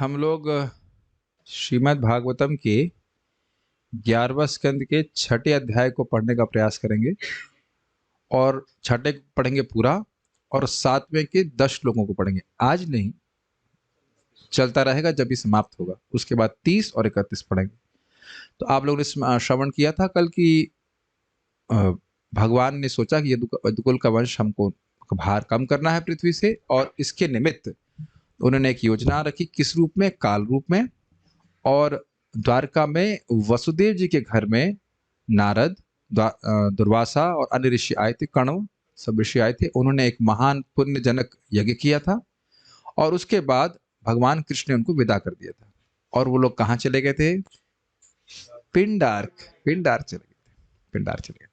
हम लोग श्रीमद् भागवतम के 11वां स्कंद के छठे अध्याय को पढ़ने का प्रयास करेंगे और छठे को पढ़ेंगे पूरा और 7वें के 10 श्लोकों को पढ़ेंगे। आज नहीं, चलता रहेगा, जब भी समाप्त होगा उसके बाद 30 और 31 पढ़ेंगे। तो आप लोगों ने श्रवण किया था कल कि भगवान ने सोचा कि यदुकुल का वंश हमको भार कम करना है पृथ्वी से, और इसके निमित्त उन्होंने एक योजना रखी। किस रूप में? काल रूप में। और द्वारका में वसुदेव जी के घर में नारद, दुर्वासा और अन्य ऋषि आए थे, कण्व, सब ऋषि आए थे। उन्होंने एक महान पुण्यजनक यज्ञ किया था और उसके बाद भगवान कृष्ण ने उनको विदा कर दिया था। और वो लोग कहाँ चले गए थे? पिंडार चले गए थे, पिंडार चले गए।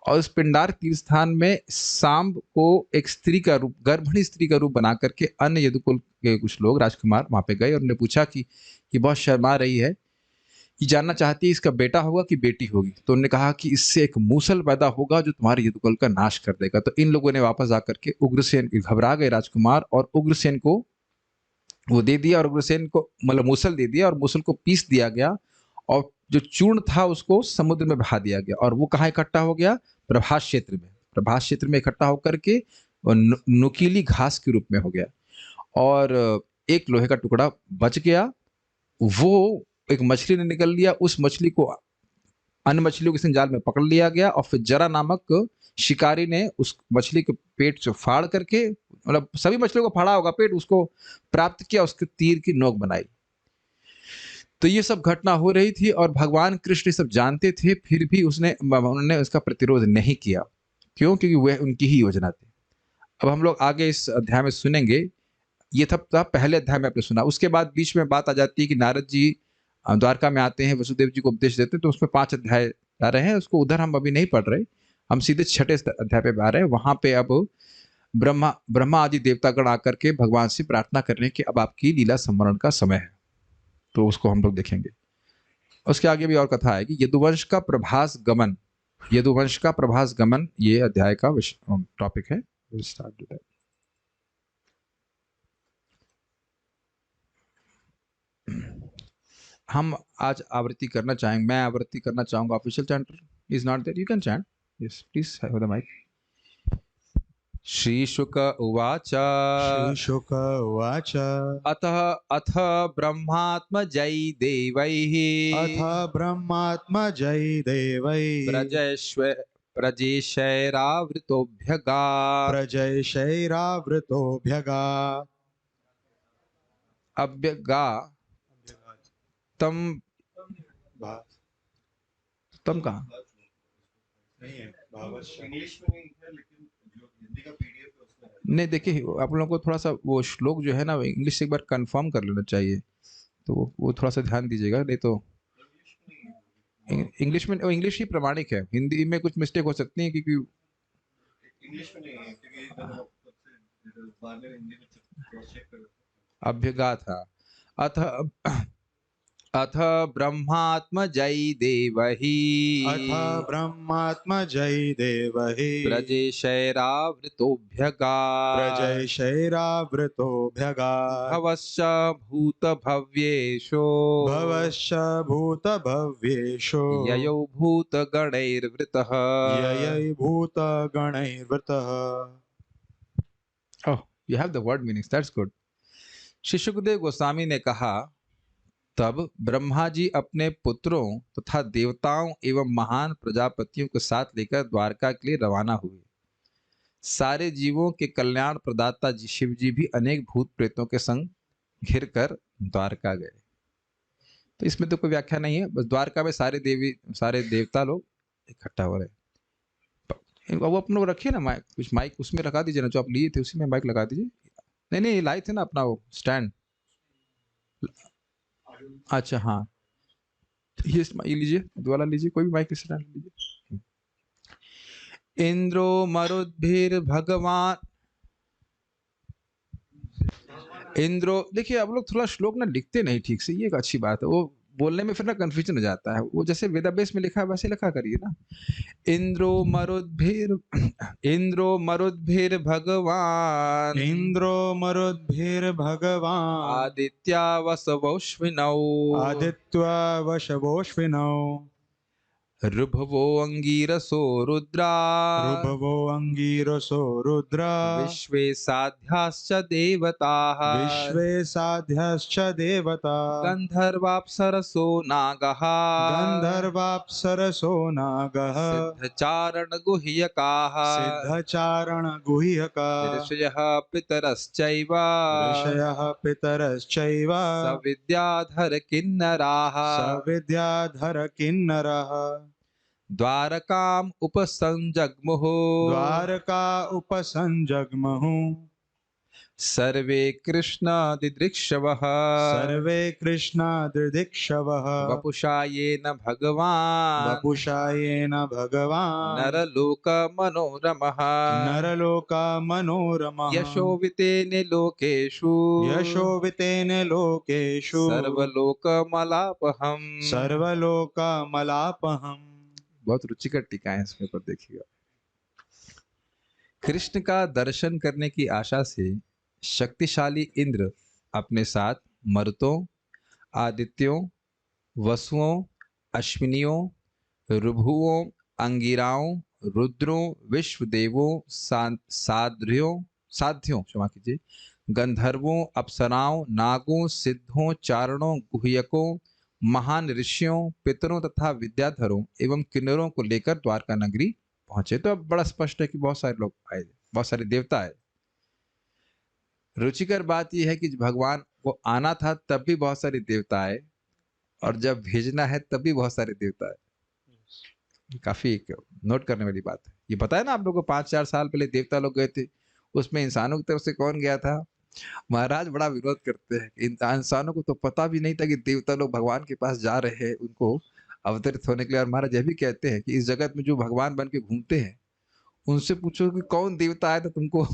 और उस पिंडार तीर्थ स्थान में सांब को एक स्त्री का रूप, गर्भिणी स्त्री का रूप बना करके अन्य यदुकुल के कुछ लोग, राजकुमार, वहां पे गए और उन्होंने पूछा कि बहुत शर्मा रही है, कि जानना चाहती है इसका बेटा होगा कि बेटी होगी। तो उन्होंने कहा कि इससे एक मूसल पैदा होगा जो तुम्हारे यदुकुल का नाश कर देगा। तो इन लोगों ने वापस आकर के उग्रसेन, घबरा गए राजकुमार, और उग्रसेन को वो दे दिया, और उग्रसेन को मतलब मूसल दे दिया, और मूसल को पीस दिया गया, और जो चूर्ण था उसको समुद्र में बहा दिया गया। और वो कहाँ इकट्ठा हो गया? प्रभास क्षेत्र में। प्रभास क्षेत्र में इकट्ठा होकर के नुकीली घास के रूप में हो गया। और एक लोहे का टुकड़ा बच गया, वो एक मछली ने निकल लिया। उस मछली को अन्य मछलियों के संग जाल में पकड़ लिया गया, और फिर जरा नामक शिकारी ने उस मछली के पेट से फाड़ करके, मतलब सभी मछलियों को फाड़ा होगा पेट, उसको प्राप्त किया, उसके तीर की नोक बनाई। तो ये सब घटना हो रही थी और भगवान कृष्ण सब जानते थे, फिर भी उन्होंने उसका प्रतिरोध नहीं किया। क्यों? क्योंकि वह उनकी ही योजना थी। अब हम लोग आगे इस अध्याय में सुनेंगे। ये था पहले अध्याय में आपने सुना। उसके बाद बीच में बात आ जाती है कि नारद जी द्वारका में आते हैं, वसुदेव जी को उपदेश देते हैं। तो उसमें 5 अध्याय आ रहे हैं, उसको उधर हम अभी नहीं पढ़ रहे, हम सीधे छठे अध्याय पे आ रहे हैं। वहां पे अब ब्रह्मा आदि देवतागण आकर के भगवान से प्रार्थना कर रहे हैं कि अब आपकी लीला संवरण का समय है। तो उसको हम लोग देखेंगे। उसके आगे भी और कथा है कि यदुवंश का प्रभास गमन, यदुवंश का प्रभास गमन ये अध्याय का टॉपिक है। हम आज आवृत्ति करना चाहेंगे, मैं आवृत्ति करना चाहूंगा। Official chanter is not there, you can chant, yes please have the mic. श्रीशुक उवाच श्रीशुक उवाच अथ ब्रह्मात्मजै देवैः अथ ब्रह्मात्मजै देवैः प्रजेशैरावृतोऽभ्यगा प्रजैशैरावृतोऽभ्यगा अभ्यगा तम तम कहाँ इंग्लिश में नहीं है, लेकिन जो हिंदी का पीडीएफ है उसमें है। नहीं, देखिए आप लोगों को थोड़ा सा वो श्लोक जो है ना इंग्लिश से एक बार कंफर्म कर लेना चाहिए, तो वो थोड़ा सा ध्यान दीजिएगा, नहीं तो इंग्लिश में, इंग्लिश ही प्रमाणिक है, हिंदी में कुछ मिस्टेक हो सकती है क्योंकि इंग्लिश में नहीं है, क्योंकि इधर वो सबसे बाद में हिंदी में क्रॉस चेक कर। अभ्यगा था। अथ अथ ब्रह्मात्मजै देवहि अथ ब्रह्मात्मजै देवहि प्रजेशैरावृतोऽभ्यगा प्रजैशैरावृतोऽभ्यगा भवश्च भूतभव्येषु भवश्च भूतभव्येषु ययौ भूतगणैर्वृतः ययै भूतगणैर्वृतः। Oh, you have the word meanings, that's good. Shri Sukhdev Goswami ने कहा, तब ब्रह्मा जी अपने पुत्रों तथा देवताओं एवं महान प्रजापतियों को साथ लेकर द्वारका के लिए रवाना हुए। सारे जीवों के कल्याण प्रदाता जी शिव जी भी अनेक भूत प्रेतों के संग घिर कर द्वारका गए। तो इसमें तो कोई व्याख्या नहीं है, बस द्वारका में सारे देवता लोग इकट्ठा हो रहे। वो अपने रखिए ना माइक, कुछ माइक उसमें लगा दीजिए ना, जो आप लिए थे उसी में माइक लगा दीजिए। नहीं लाए थे ना अपना वो स्टैंड। अच्छा हाँ, ये लीजिए, द्वारा लीजिए, कोई भी माइक स्टैंड लीजिए। इंद्रो मरुद्भिर्भगवान इंद्रो, देखिए आप लोग थोड़ा श्लोक ना लिखते नहीं ठीक से, ये एक अच्छी बात है। वो बोलने में फिर ना कंफ्यूजन हो जाता है। वो जैसे वेदाभ्यास में लिखा है वैसे लिखा करिए ना। इंद्रो मरुद्भिर भगवान इन्द्रो मरुद्भिर्भगवान् आदित्या वसवोश्विनौ आदित्या वशवोऽश्विनौ ऋभवो अंगीरसो रुद्रा ऋभवो अङ्गीरसो रुद्रा विश्वे साध्याश्च देवताः विश्वे साध्यश्च देवता गन्धर्वाप्सरसो नागः गन्धर्वाप्सरसो नागः सिद्धचारणगुह्यकाः सिद्धचारणगुह्यका ऋषयः पितरश्चैव ऋषयः पितरश्चैव सविद्याधर किन्नराः सविद्याधर किन्नरः द्वारकाम् उपसंजग्मुः द्वारका उपसंजग्मुः सर्वे कृष्ण दिदृक्षवः सर्वे कृष्णा दिदिक्षवः वपुषा येन भगवान् वपुषा येन भगवान् नरलोकमनोरमः नरलोका मनोरमः यशोवितेन लोकेषु यशोवितेन लोकेषु सर्वलोकमलापहम्। सर्वलोकमलापहम्। बहुत रुचिकर टीका है इसमें, पर देखिएगा। कृष्ण का दर्शन करने की आशा से शक्तिशाली इंद्र अपने साथ मरुतों, आदित्यों, वसुओं, अश्विनियों, ऋभुओं, अंगिराओं, रुद्रों, विश्वदेवों, साध्यों क्षमा कीजिए, गंधर्वों, अप्सराओं, नागों, सिद्धों, चारणों, गुह्यकों, महान ऋषियों, पितरों तथा विद्याधरों एवं किन्नरों को लेकर द्वारका नगरी पहुंचे। तो अब बड़ा स्पष्ट है कि बहुत सारे लोग आए, बहुत सारे देवता आए। रुचिकर बात यह है कि भगवान को आना था तब भी बहुत सारे देवता आए, और जब भेजना है तब भी बहुत सारे देवता आए। काफी एक नोट करने वाली बात है। ये पता है ना आप लोगों को, 5-4 साल पहले देवता लोग गए थे, उसमें इंसानों की तरफ से कौन गया था? महाराज बड़ा विरोध करते हैं। इंसानों को तो पता भी नहीं था कि देवता लोग भगवान के पास जा रहे हैं उनको अवतरित होने के लिए। और महाराज यह भी कहते हैं कि इस जगत में जो भगवान बन के घूमते हैं उनसे पूछो कि कौन देवता आया था तुमको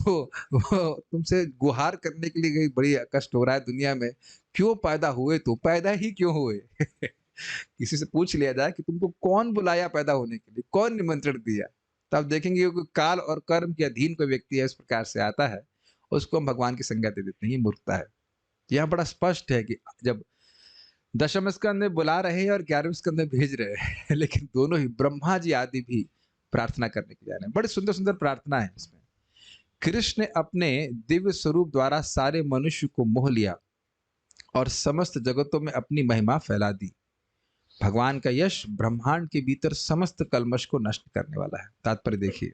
तुमसे गुहार करने के लिए, बड़ी कष्ट हो रहा है दुनिया में, क्यों पैदा हुए? तो पैदा ही क्यों हुए? किसी से पूछ लिया जाए कि तुमको कौन बुलाया पैदा होने के लिए, कौन निमंत्रण दिया, तो आप देखेंगे कि काल और कर्म के अधीन कोई व्यक्ति है इस प्रकार से आता है, उसको हम भगवान की संज्ञा दे देते हैं। ये मूर्खता है। यह बड़ा स्पष्ट है कि जब दशम स्कंद में बुला रहे हैं और 11वें स्कंद में भेज रहे हैं, लेकिन दोनों ही ब्रह्मा जी आदि भी प्रार्थना करने के लिए आ रहे हैं। बड़े सुंदर सुंदर प्रार्थना है इसमें। कृष्ण ने अपने दिव्य स्वरूप द्वारा सारे मनुष्य को मोह लिया और समस्त जगतों में अपनी महिमा फैला दी। भगवान का यश ब्रह्मांड के भीतर समस्त कल्मश को नष्ट करने वाला है। तात्पर्य देखिए,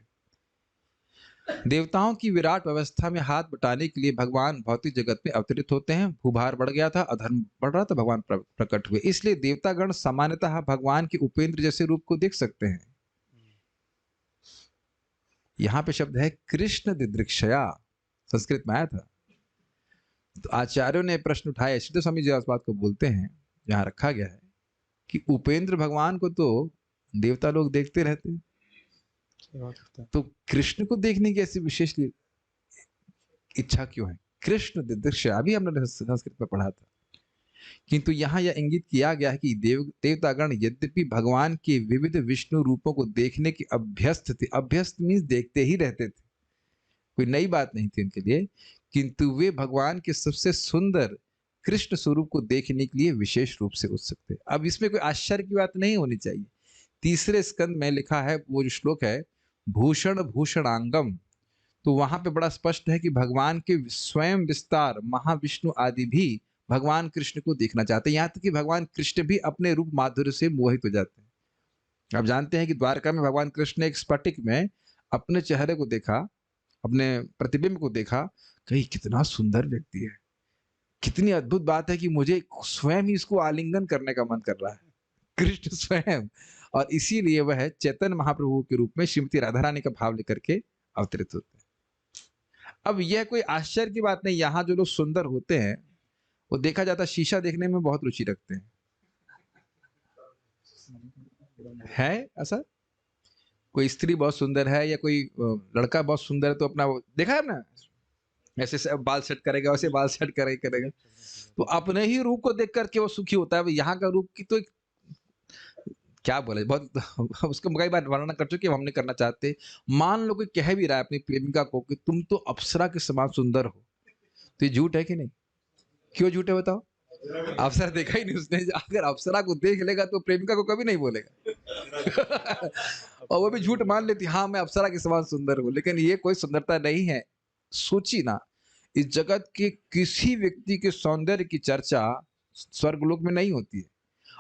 देवताओं की विराट व्यवस्था में हाथ बटाने के लिए भगवान भौतिक जगत में अवतरित होते हैं। भूभार बढ़ गया था, अधर्म बढ़ रहा था, भगवान प्रकट हुए। इसलिए देवतागण सामान्यतः भगवान के उपेंद्र जैसे रूप को देख सकते हैं। यहां पे शब्द है कृष्ण दिदृक्षया, संस्कृत में आया था। तो आचार्यों ने प्रश्न उठाया, सिद्ध स्वामी जी इस बात को बोलते हैं, जहां रखा गया है कि उपेंद्र भगवान को तो देवता लोग देखते रहते हैं, तो कृष्ण को देखने की ऐसी विशेष इच्छा क्यों है? कृष्ण दिदृक्षया, अभी हमने संस्कृत में पढ़ा था। किंतु यहाँ यह इंगित किया गया है कि देवतागण यद्यपि भगवान के विविध विष्णु रूपों को देखने के अभ्यस्त थे, अभ्यस्त मीन्स देखते ही रहते थे, कोई नई बात नहीं थी उनके लिए, किंतु वे भगवान के सबसे सुंदर कृष्ण स्वरूप को देखने के लिए विशेष रूप से उत्सुक थे। अब इसमें कोई आश्चर्य की बात नहीं होनी चाहिए। 3 स्कंद में लिखा है, वो जो श्लोक है भूषण भूषणांगम, तो वहां पे बड़ा स्पष्ट है कि भगवान के स्वयं विस्तार महाविष्णु आदि भी भगवान कृष्ण को देखना चाहते हैं। यहाँ तक कि भगवान कृष्ण भी अपने रूप माधुर्य से मोहित हो जाते हैं। आप जानते हैं कि द्वारका में भगवान कृष्ण ने एक स्फटिक में अपने चेहरे को देखा, अपने प्रतिबिंब को देखा, कहीं कितना सुंदर व्यक्ति है, कितनी अद्भुत बात है कि मुझे स्वयं ही इसको आलिंगन करने का मन कर रहा है, कृष्ण स्वयं। और इसीलिए वह चैतन्य महाप्रभु के रूप में श्रीमती राधा रानी का भाव लेकर के अवतरित होते हैं। अब यह कोई आश्चर्य की बात नहीं। यहाँ जो लोग सुंदर होते हैं वो देखा जाता, शीशा देखने में बहुत रुचि रखते हैं, है ऐसा? कोई स्त्री बहुत सुंदर है या कोई लड़का बहुत सुंदर है तो अपना देखा है ना, ऐसे बाल सेट करेगा, वैसे बाल सेट करेगा। तो अपने ही रूप को देख करके वो सुखी होता है। यहाँ का रूप की तो क्या बोले, बहुत उसको कई बार वर्णन कर चुके, हम नहीं करना चाहते। मान लो कोई कह भी रहा है अपनी प्रेमिका को कि तुम तो अप्सरा के समान सुंदर हो, तो ये झूठ है कि नहीं? क्यों झूठ है बताओ? अप्सरा देखा ही नहीं उसने। अगर अप्सरा को देख लेगा तो प्रेमिका को कभी नहीं बोलेगा। और वो भी झूठ मान लेती, हाँ मैं अप्सरा के समान सुंदर हूँ, लेकिन ये कोई सुंदरता नहीं है। सोची ना, इस जगत के किसी व्यक्ति के सौंदर्य की चर्चा स्वर्गलोक में नहीं होती है।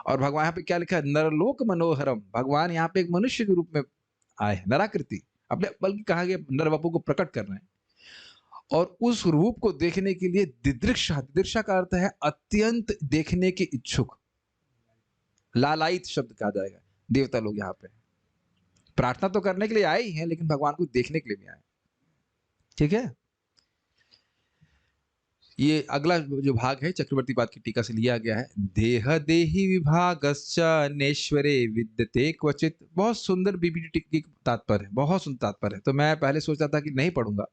और भगवान यहाँ पे क्या लिखा है? नरलोक मनोहरम। भगवान यहाँ पे एक मनुष्य के रूप में आए हैं, नराकृति, अपने बल्कि कहा गया नर वपु को प्रकट कर रहे हैं। और उस रूप को देखने के लिए दिदृक्षा, दिदृक्षा का अर्थ है अत्यंत देखने के इच्छुक, लालायित शब्द कहा जाएगा। देवता लोग यहाँ पे प्रार्थना तो करने के लिए आए ही हैं, लेकिन भगवान को देखने के लिए भी आए। ठीक है, ये अगला जो भाग है चक्रवर्ती पाद की टीका से लिया गया है। देह देही विभागश्च नेश्वरे विद्यते क्वचित। बहुत सुंदर बीबीटी की तात्पर्य है, बहुत सुंदर तात्पर्य है। तो मैं पहले सोचता था कि नहीं पढ़ूंगा,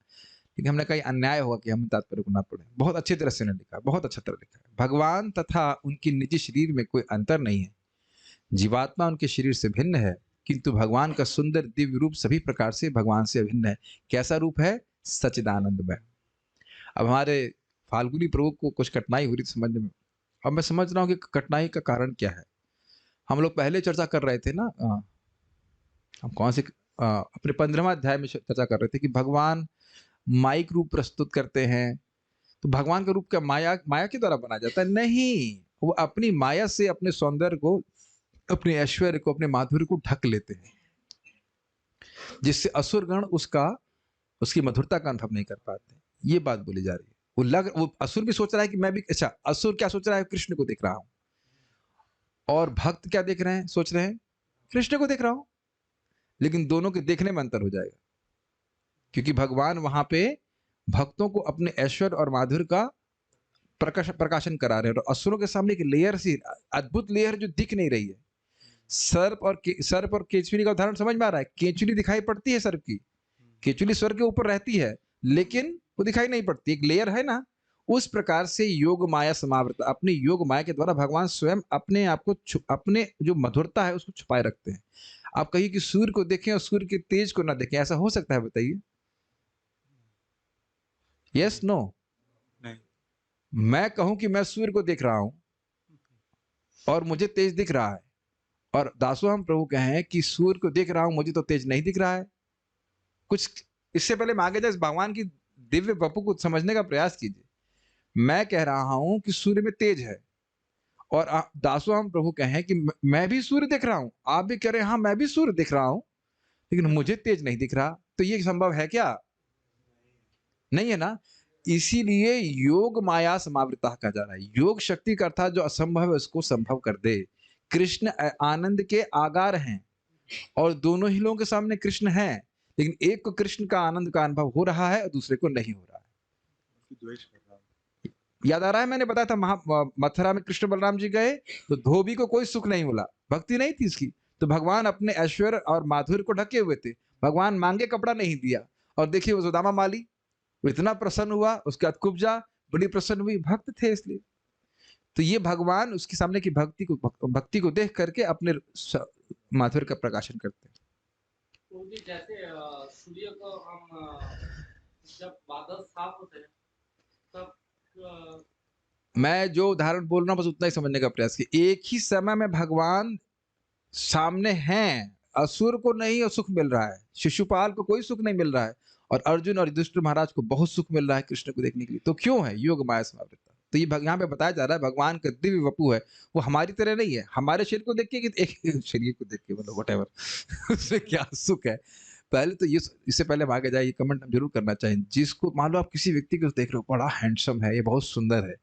लेकिन हमने कहीं अन्याय होगा कि हम तात्पर्य को ना पढ़े। बहुत अच्छी तरह से ने लिखा, बहुत अच्छा तरह लिखा है। भगवान तथा उनकी निजी शरीर में कोई अंतर नहीं है। जीवात्मा उनके शरीर से भिन्न है, किंतु भगवान का सुंदर दिव्य रूप सभी प्रकार से भगवान से अभिन्न है। कैसा रूप है? सच्चिदानंदमय। अब हमारे फाल्गुनी प्रभु को कुछ कठिनाई हो रही थी समझने में। अब मैं समझ रहा हूँ कि कठिनाई का कारण क्या है। हम लोग पहले चर्चा कर रहे थे ना, हम कौन से अपने 15वां अध्याय में चर्चा कर रहे थे कि भगवान माइक रूप प्रस्तुत करते हैं। तो भगवान का रूप क्या माया के द्वारा बनाया जाता है? नहीं, वो अपनी माया से अपने सौंदर्य को, अपने ऐश्वर्य को, अपने माधुर्य को ढक लेते हैं, जिससे असुरगण उसकी मधुरता का अनुभव नहीं कर पाते। ये बात बोली जा रही है। वो असुर भी सोच रहा है कि मैं भी, अच्छा असुर क्या सोच रहा है? कृष्ण को देख रहा हूं। और भक्त क्या देख रहे हैं? सोच रहे हैं कृष्ण को देख रहा हूं। लेकिन दोनों के देखने में अंतर हो जाएगा, क्योंकि भगवान वहां पे भक्तों को अपने ऐश्वर्य और माधुर्य का प्रकाशन करा रहे हैं। और असुरों के सामने एक लेयर सी, अद्भुत लेयर जो दिख नहीं रही है। सर्प और केचुली का उदाहरण समझ में आ रहा है? केचुली दिखाई पड़ती है सर्प की, केचुली स्वर्ग के ऊपर रहती है, लेकिन वो दिखाई नहीं पड़ती, एक लेयर है ना। उस प्रकार से योग माया समावृत, अपनी योग माया के द्वारा भगवान स्वयं अपने आप को, अपने जो मधुरता है उसको छुपाए रखते हैं। आप कहिए कि सूर्य को देखें और सूर्य के तेज को ना देखें, ऐसा हो सकता है? बताइए, यस नो? नहीं। मैं कहूं कि मैं सूर्य को देख रहा हूं और मुझे तेज दिख रहा है, और दासो हम प्रभु कहें कि सूर्य को देख रहा हूं, मुझे तो तेज नहीं दिख रहा है। कुछ इससे पहले मैं आगे जाए, इस भगवान की दिव्य वपु को समझने का प्रयास कीजिए। मैं कह रहा हूं कि सूर्य में तेज है, और दासो हम प्रभु कहें कि मैं भी सूर्य देख रहा हूं। आप भी कह रहे हैं हाँ मैं भी सूर्य देख रहा हूं, लेकिन मुझे तेज नहीं दिख रहा। तो ये संभव है क्या? नहीं है ना। इसीलिए योग माया समावृता कहा जा रहा है। योग शक्ति का अर्थात जो असंभव है उसको संभव कर दे। कृष्ण आनंद के आगार हैं, और दोनों ही लोगों के सामने कृष्ण हैं, लेकिन एक को कृष्ण का आनंद का अनुभव हो रहा है और दूसरे को नहीं हो रहा है। द्वेष कर रहा है। याद आ रहा है? मैंने बताया था मथुरा में कृष्ण बलराम जी गए तो धोबी को कोई सुख नहीं मिला, भक्ति नहीं थी इसकी। तो भगवान अपने ऐश्वर्य और माधुर्य को ढके हुए थे, भगवान मांगे कपड़ा नहीं दिया। और देखिए वो सुदामा माली, वो इतना प्रसन्न हुआ, उसके बाद कुब्जा बड़ी प्रसन्न हुई, भक्त थे इसलिए। तो ये भगवान उसके सामने की भक्ति को देख करके अपने माधुर्य का प्रकाशन करते हैं। क्योंकि जैसे सूर्य को हम जब बादल साफ होते हैं तब मैं जो उदाहरण बोल रहा हूं बस उतना ही समझने का प्रयास किया। एक ही समय में भगवान सामने हैं, असुर को नहीं और सुख मिल रहा है, शिशुपाल को कोई सुख नहीं मिल रहा है, और अर्जुन और युधिष्ठिर महाराज को बहुत सुख मिल रहा है कृष्ण को देखने के लिए। तो क्यों है? योग माया समावृत्ता। तो ये यहाँ पे बताया जा रहा है भगवान का दिव्य वपु है, वो हमारी तरह नहीं है। हमारे शरीर को देख के, एक शरीर को देख के मतलब व्हाटएवर उसमें क्या सुख है। पहले तो ये, इससे पहले हम आगे जाए, ये कमेंट हम जरूर करना चाहिए। जिसको मान लो आप किसी व्यक्ति को देख रहे हो, बड़ा हैंडसम है, ये बहुत सुंदर है,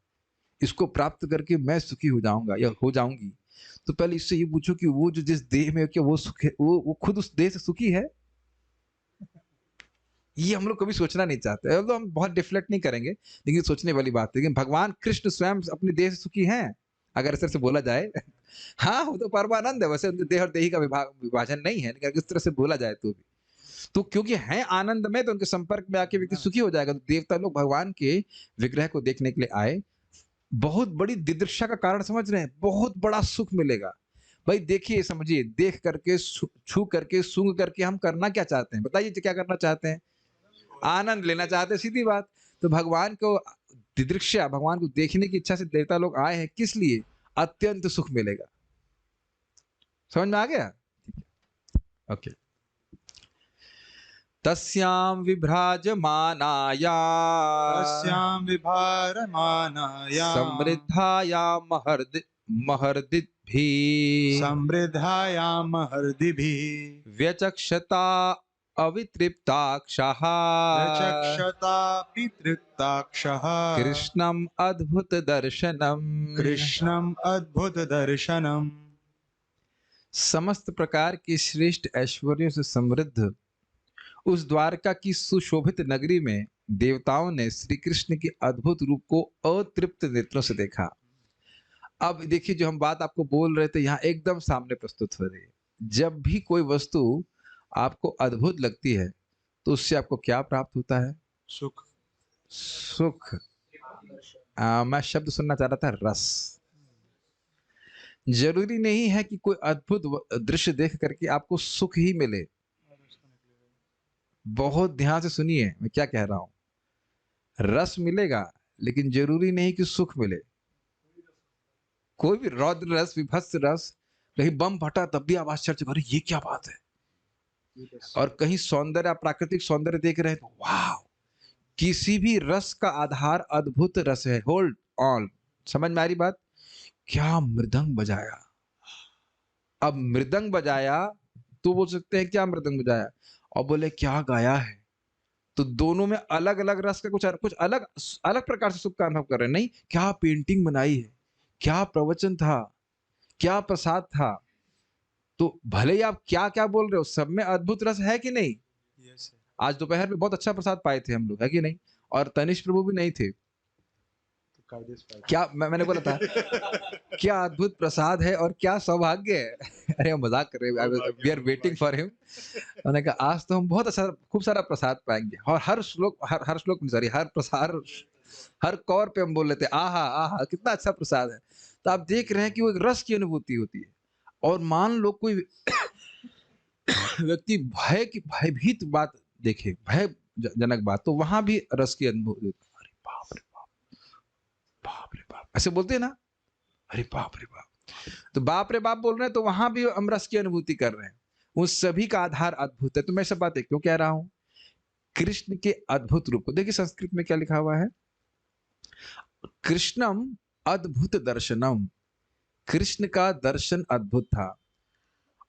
इसको प्राप्त करके मैं सुखी हो जाऊंगा या हो जाऊंगी, तो पहले इससे ये पूछो कि वो जो जिस देह में, क्या वो सुख है, वो खुद उस देह से सुखी है? ये हम लोग कभी सोचना नहीं चाहते। तो हम बहुत डिफ्लेक्ट नहीं करेंगे, लेकिन सोचने वाली बात है। लेकिन भगवान कृष्ण स्वयं अपने देह से सुखी हैं, अगर इस तरह से बोला जाए। हाँ वो तो परमानंद है, वैसे उनके देह और देही का विभाजन नहीं है, लेकिन इस तरह से बोला जाए तो भी। तो क्योंकि हैं आनंद में, तो उनके संपर्क में आके व्यक्ति सुखी हो जाएगा। तो देवता लोग भगवान के विग्रह को देखने के लिए आए। बहुत बड़ी दिदृक्षा का कारण समझ रहे हैं, बहुत बड़ा सुख मिलेगा। भाई देखिए, समझिए, देख करके, छू करके, सूंघ करके हम करना क्या चाहते हैं? बताइए क्या करना चाहते हैं? आनंद लेना चाहते हैं, सीधी बात। तो भगवान को दिदृक्षा, भगवान को देखने की इच्छा से देवता लोग आए हैं, किस लिए? अत्यंत सुख मिलेगा। समझ में आ गया? ओके। तस्यां विभ्राजमानाया तस्यां विभारमानायां समृद्धाया महर्दिभिः समृद्धायां महर्दिभिः व्यचक्षता अवितृप्ताक्षः व्यचक्षतापि तृप्ताक्षः कृष्णम् अद्भुत दर्शनम्। कृष्णम् अद्भुत दर्शनम्। समस्त प्रकार की श्रेष्ठ ऐश्वर्यों से समृद्ध उस द्वारका की सुशोभित नगरी में देवताओं ने श्री कृष्ण के अद्भुत रूप को अतृप्त नेत्रों से देखा। अब देखिए, जो हम बात आपको बोल रहे थे यहाँ एकदम सामने प्रस्तुत हो रही है। जब भी कोई वस्तु आपको अद्भुत लगती है तो उससे आपको क्या प्राप्त होता है? सुख। सुख। मैं शब्द सुनना चाह रहा था, रस। जरूरी नहीं है कि कोई अद्भुत दृश्य देख करके आपको सुख ही मिले। बहुत ध्यान से सुनिए मैं क्या कह रहा हूं। रस मिलेगा, लेकिन जरूरी नहीं कि सुख मिले। कोई भी रौद्र रस, विभत्स रस, कहीं बम फटा तब भी आप आश्चर्य, अरे ये क्या बात है। और कहीं सौंदर्य, प्राकृतिक सौंदर्य देख रहे हैं तो वाह। किसी भी रस का आधार अद्भुत रस है। होल्ड ऑन, समझ में आ रही बात? क्या मृदंग बजाया। अब मृदंग बजाया तो बोल सकते हैं क्या मृदंग बजाया, और बोले क्या गाया है। तो दोनों में अलग अलग रस का कुछ अलग अलग प्रकार से सुख का अनुभव कर रहे हैं। नहीं, क्या पेंटिंग बनाई है, क्या प्रवचन था, क्या प्रसाद था। तो भले ही आप क्या क्या बोल रहे हो, सब में अद्भुत रस है कि नहीं? आज दोपहर में बहुत अच्छा प्रसाद पाए थे हम लोग, है कि नहीं? और तनिष्क प्रभु भी नहीं थे। क्या मैंने बोला था क्या अद्भुत प्रसाद है और क्या सौभाग्य है। अरे हम मजाक कर रहे हैं, we are waiting for him. मैंने कहा आज तो हम बहुत अच्छा, खूब सारा प्रसाद पाएंगे। और हर श्लोक सॉरी, हर कौर पे हम बोल लेते आहा आहा कितना अच्छा प्रसाद है। तो आप देख रहे हैं कि वो एक रस की अनुभूति होती है। और मान लो कोई व्यक्ति भयभीत बात देखे, भय जनक बात, तो वहां भी रस की अनुभूति। अरे बाप रे बाप, बाप रे बाप, ऐसे बोलते हैं ना, अरे बाप रे बाप। तो बाप रे बाप बोल रहे हैं तो वहां भी हम रस की अनुभूति कर रहे हैं। उन सभी का आधार अद्भुत है। तो मैं सब बातें क्यों कह रहा हूं? कृष्ण के अद्भुत रूप को देखिए, संस्कृत में क्या लिखा हुआ है, कृष्णम अद्भुत दर्शनम। कृष्ण का दर्शन अद्भुत था।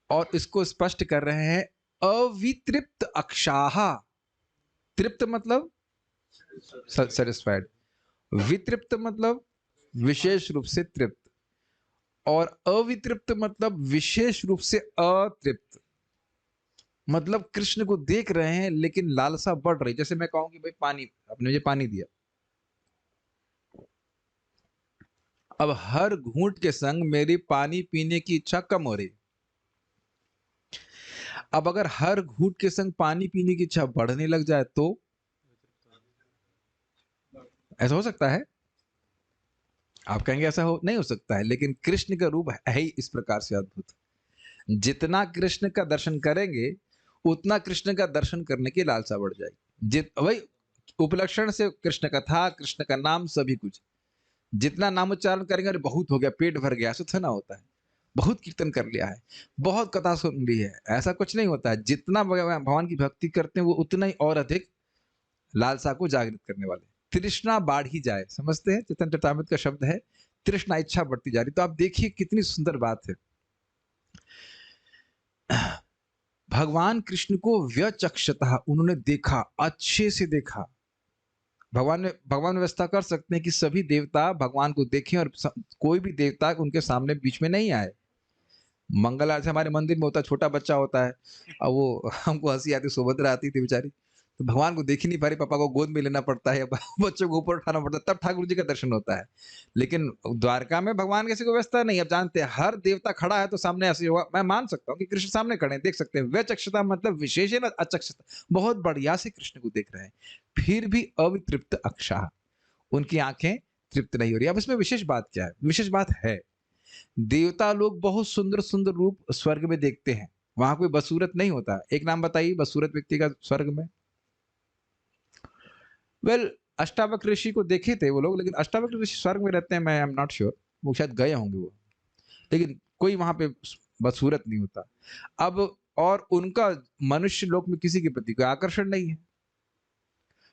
और इसको स्पष्ट कर रहे हैं अवितृप्त अक्षाः। तृप्त मतलब सेटिस्फाइड, वितृप्त मतलब विशेष रूप से तृप्त, और अवितृप्त मतलब विशेष रूप से अतृप्त। मतलब कृष्ण को देख रहे हैं लेकिन लालसा बढ़ रही। जैसे मैं कहूं कि भाई पानी, आपने मुझे पानी दिया, अब हर घूंट के संग मेरी पानी पीने की इच्छा कम हो रही। अब अगर हर घूंट के संग पानी पीने की इच्छा बढ़ने लग जाए तो ऐसा हो सकता है? आप कहेंगे ऐसा हो नहीं हो सकता है, लेकिन कृष्ण का रूप है ही इस प्रकार से अद्भुत। जितना कृष्ण का दर्शन करेंगे उतना कृष्ण का दर्शन करने की लालसा बढ़ जाएगी। वही उपलक्षण से कृष्ण का था, कृष्ण का नाम, सभी कुछ। जितना नामोच्चारण करेंगे, अरे बहुत हो गया, पेट भर गया, ऐसा थोड़ा होता है। बहुत कीर्तन कर लिया है, बहुत कथा सुन ली है, ऐसा कुछ नहीं होता है। जितना भगवान की भक्ति करते हैं वो उतना ही और अधिक लालसा को जागृत करने वाले। तृष्णा बाढ़ ही जाए, समझते हैं? चैतन्य चरितामृत का शब्द है, तृष्णा, इच्छा बढ़ती जा रही। तो आप देखिए कितनी सुंदर बात है। भगवान कृष्ण को व्यचक्षतः, उन्होंने देखा, अच्छे से देखा। भगवान व्यवस्था कर सकते हैं कि सभी देवता भगवान को देखें और कोई भी देवता उनके सामने बीच में नहीं आए। मंगल आरती हमारे मंदिर में होता है, छोटा बच्चा होता है, और वो हमको हंसी आती, सुभद्रा आती थी बेचारी, तो भगवान को देख ही नहीं पा रही, पापा को गोद में लेना पड़ता है या बच्चों को ऊपर उठाना पड़ता है, तब ठाकुर जी का दर्शन होता है। लेकिन द्वारका में भगवान किसी को व्यवस्था नहीं। अब जानते हैं हर देवता खड़ा है तो सामने ऐसे हुआ, मैं मान सकता हूँ कि कृष्ण सामने खड़े हैं, देख सकते हैं। व्यचक्षता मतलब विशेषण अचक्षता, बहुत बढ़िया से कृष्ण को देख रहे हैं, फिर भी अवितृप्त अक्षाः, उनकी आंखें तृप्त नहीं हो रही। अब इसमें विशेष बात क्या है? विशेष बात है, देवता लोग बहुत सुंदर सुंदर रूप स्वर्ग में देखते हैं, वहां कोई बदसूरत नहीं होता। एक नाम बताइए बदसूरत व्यक्ति का स्वर्ग में। वेल अष्टावक्र ऋषि को देखे थे वो लोग, लेकिन अष्टावक्र ऋषि स्वर्ग में रहते हैं, मैं आई एम नॉट श्योर, वो शायद गए होंगे वो, लेकिन कोई वहां पे बदसूरत नहीं होता। अब और उनका मनुष्य लोक में किसी के प्रति कोई आकर्षण नहीं है,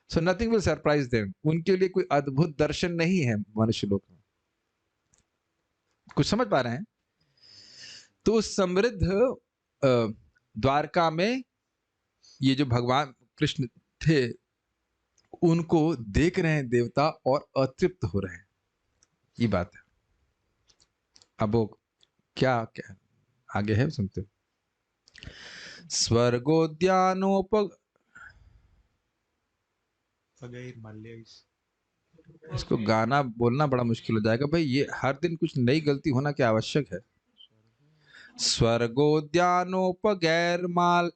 so nothing will surprise them, उनके लिए कोई अद्भुत दर्शन नहीं है मनुष्य लोक में। कुछ समझ पा रहे हैं? तो समृद्ध द्वारका में ये जो भगवान कृष्ण थे, उनको देख रहे हैं देवता और अतृप्त हो रहे हैं, ये बात है। अब वो क्या क्या आगे है सुनते हो। स्वर्गोद्यानोप, इसको गाना बोलना बड़ा मुश्किल हो जाएगा भाई, ये हर दिन कुछ नई गलती होना क्या आवश्यक है। स्वर्गोद्यानोपगैर्माल,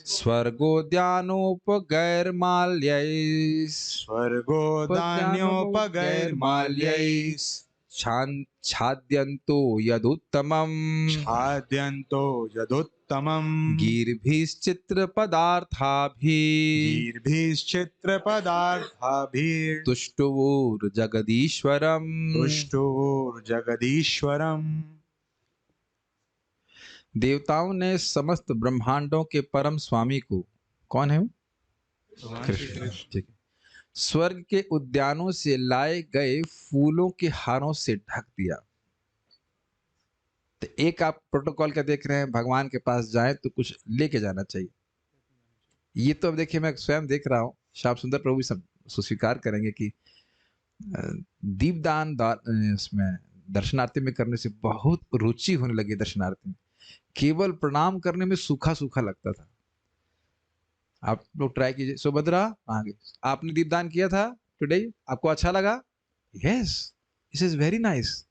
स्वर्गोद्यानोपगैर्माल्यैः, स्वर्गोदान्योपगैर्माल्यैः छाद्यन्तो यदुत्तमम्, छाद्यन्तो यदुत्तमम् गीर्भिश्चित्रपदार्थाभिः, गीर्भिश्चित्रपदार्थाभिः तुष्टुवोर्जगदीश्वरम्, तुष्टुर्जगदीश्वरम्। देवताओं ने समस्त ब्रह्मांडों के परम स्वामी को, कौन है वो? कृष्ण। ठीक है। स्वर्ग के उद्यानों से लाए गए फूलों के हारों से ढक दिया। तो एक आप प्रोटोकॉल का देख रहे हैं, भगवान के पास जाए तो कुछ लेके जाना चाहिए। ये तो अब देखिए मैं स्वयं देख रहा हूँ, श्याम सुंदर प्रभु सब स्वीकार करेंगे कि दीपदान इसमें दर्शनार्थी में करने से बहुत रुचि होने लगी दर्शनार्थी में। केवल प्रणाम करने में सूखा सूखा लगता था। आप लोग ट्राई कीजिए। सुभद्रा आगे, आपने दीपदान किया था टुडे, आपको अच्छा लगा? Yes, this is very nice.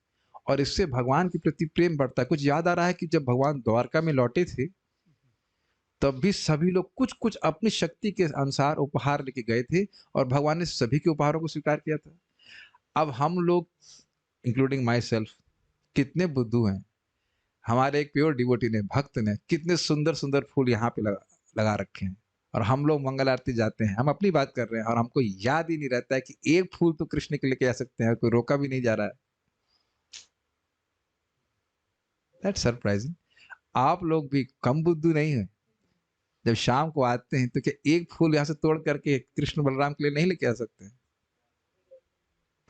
और इससे भगवान के प्रति प्रेम बढ़ता है। कुछ याद आ रहा है कि जब भगवान द्वारका में लौटे थे तब भी सभी लोग कुछ कुछ अपनी शक्ति के अनुसार उपहार लेके गए थे और भगवान ने सभी के उपहारों को स्वीकार किया था। अब हम लोग इंक्लूडिंग माई सेल्फ कितने बुद्धू हैं। हमारे एक प्योर डिवोटी ने, भक्त ने कितने सुंदर सुंदर फूल यहाँ पे लगा रखे हैं और हम लोग मंगल आरती जाते हैं, हम अपनी बात कर रहे हैं और हमको याद ही नहीं रहता है कि एक फूल तो कृष्ण के लेके आ सकते हैं, कोई रोका भी नहीं जा रहा है। That's surprising. आप लोग भी कम बुद्धू नहीं है। जब शाम को आते हैं तो क्या एक फूल यहाँ से तोड़ करके कृष्ण बलराम के लिए नहीं लेके आ सकते हैं?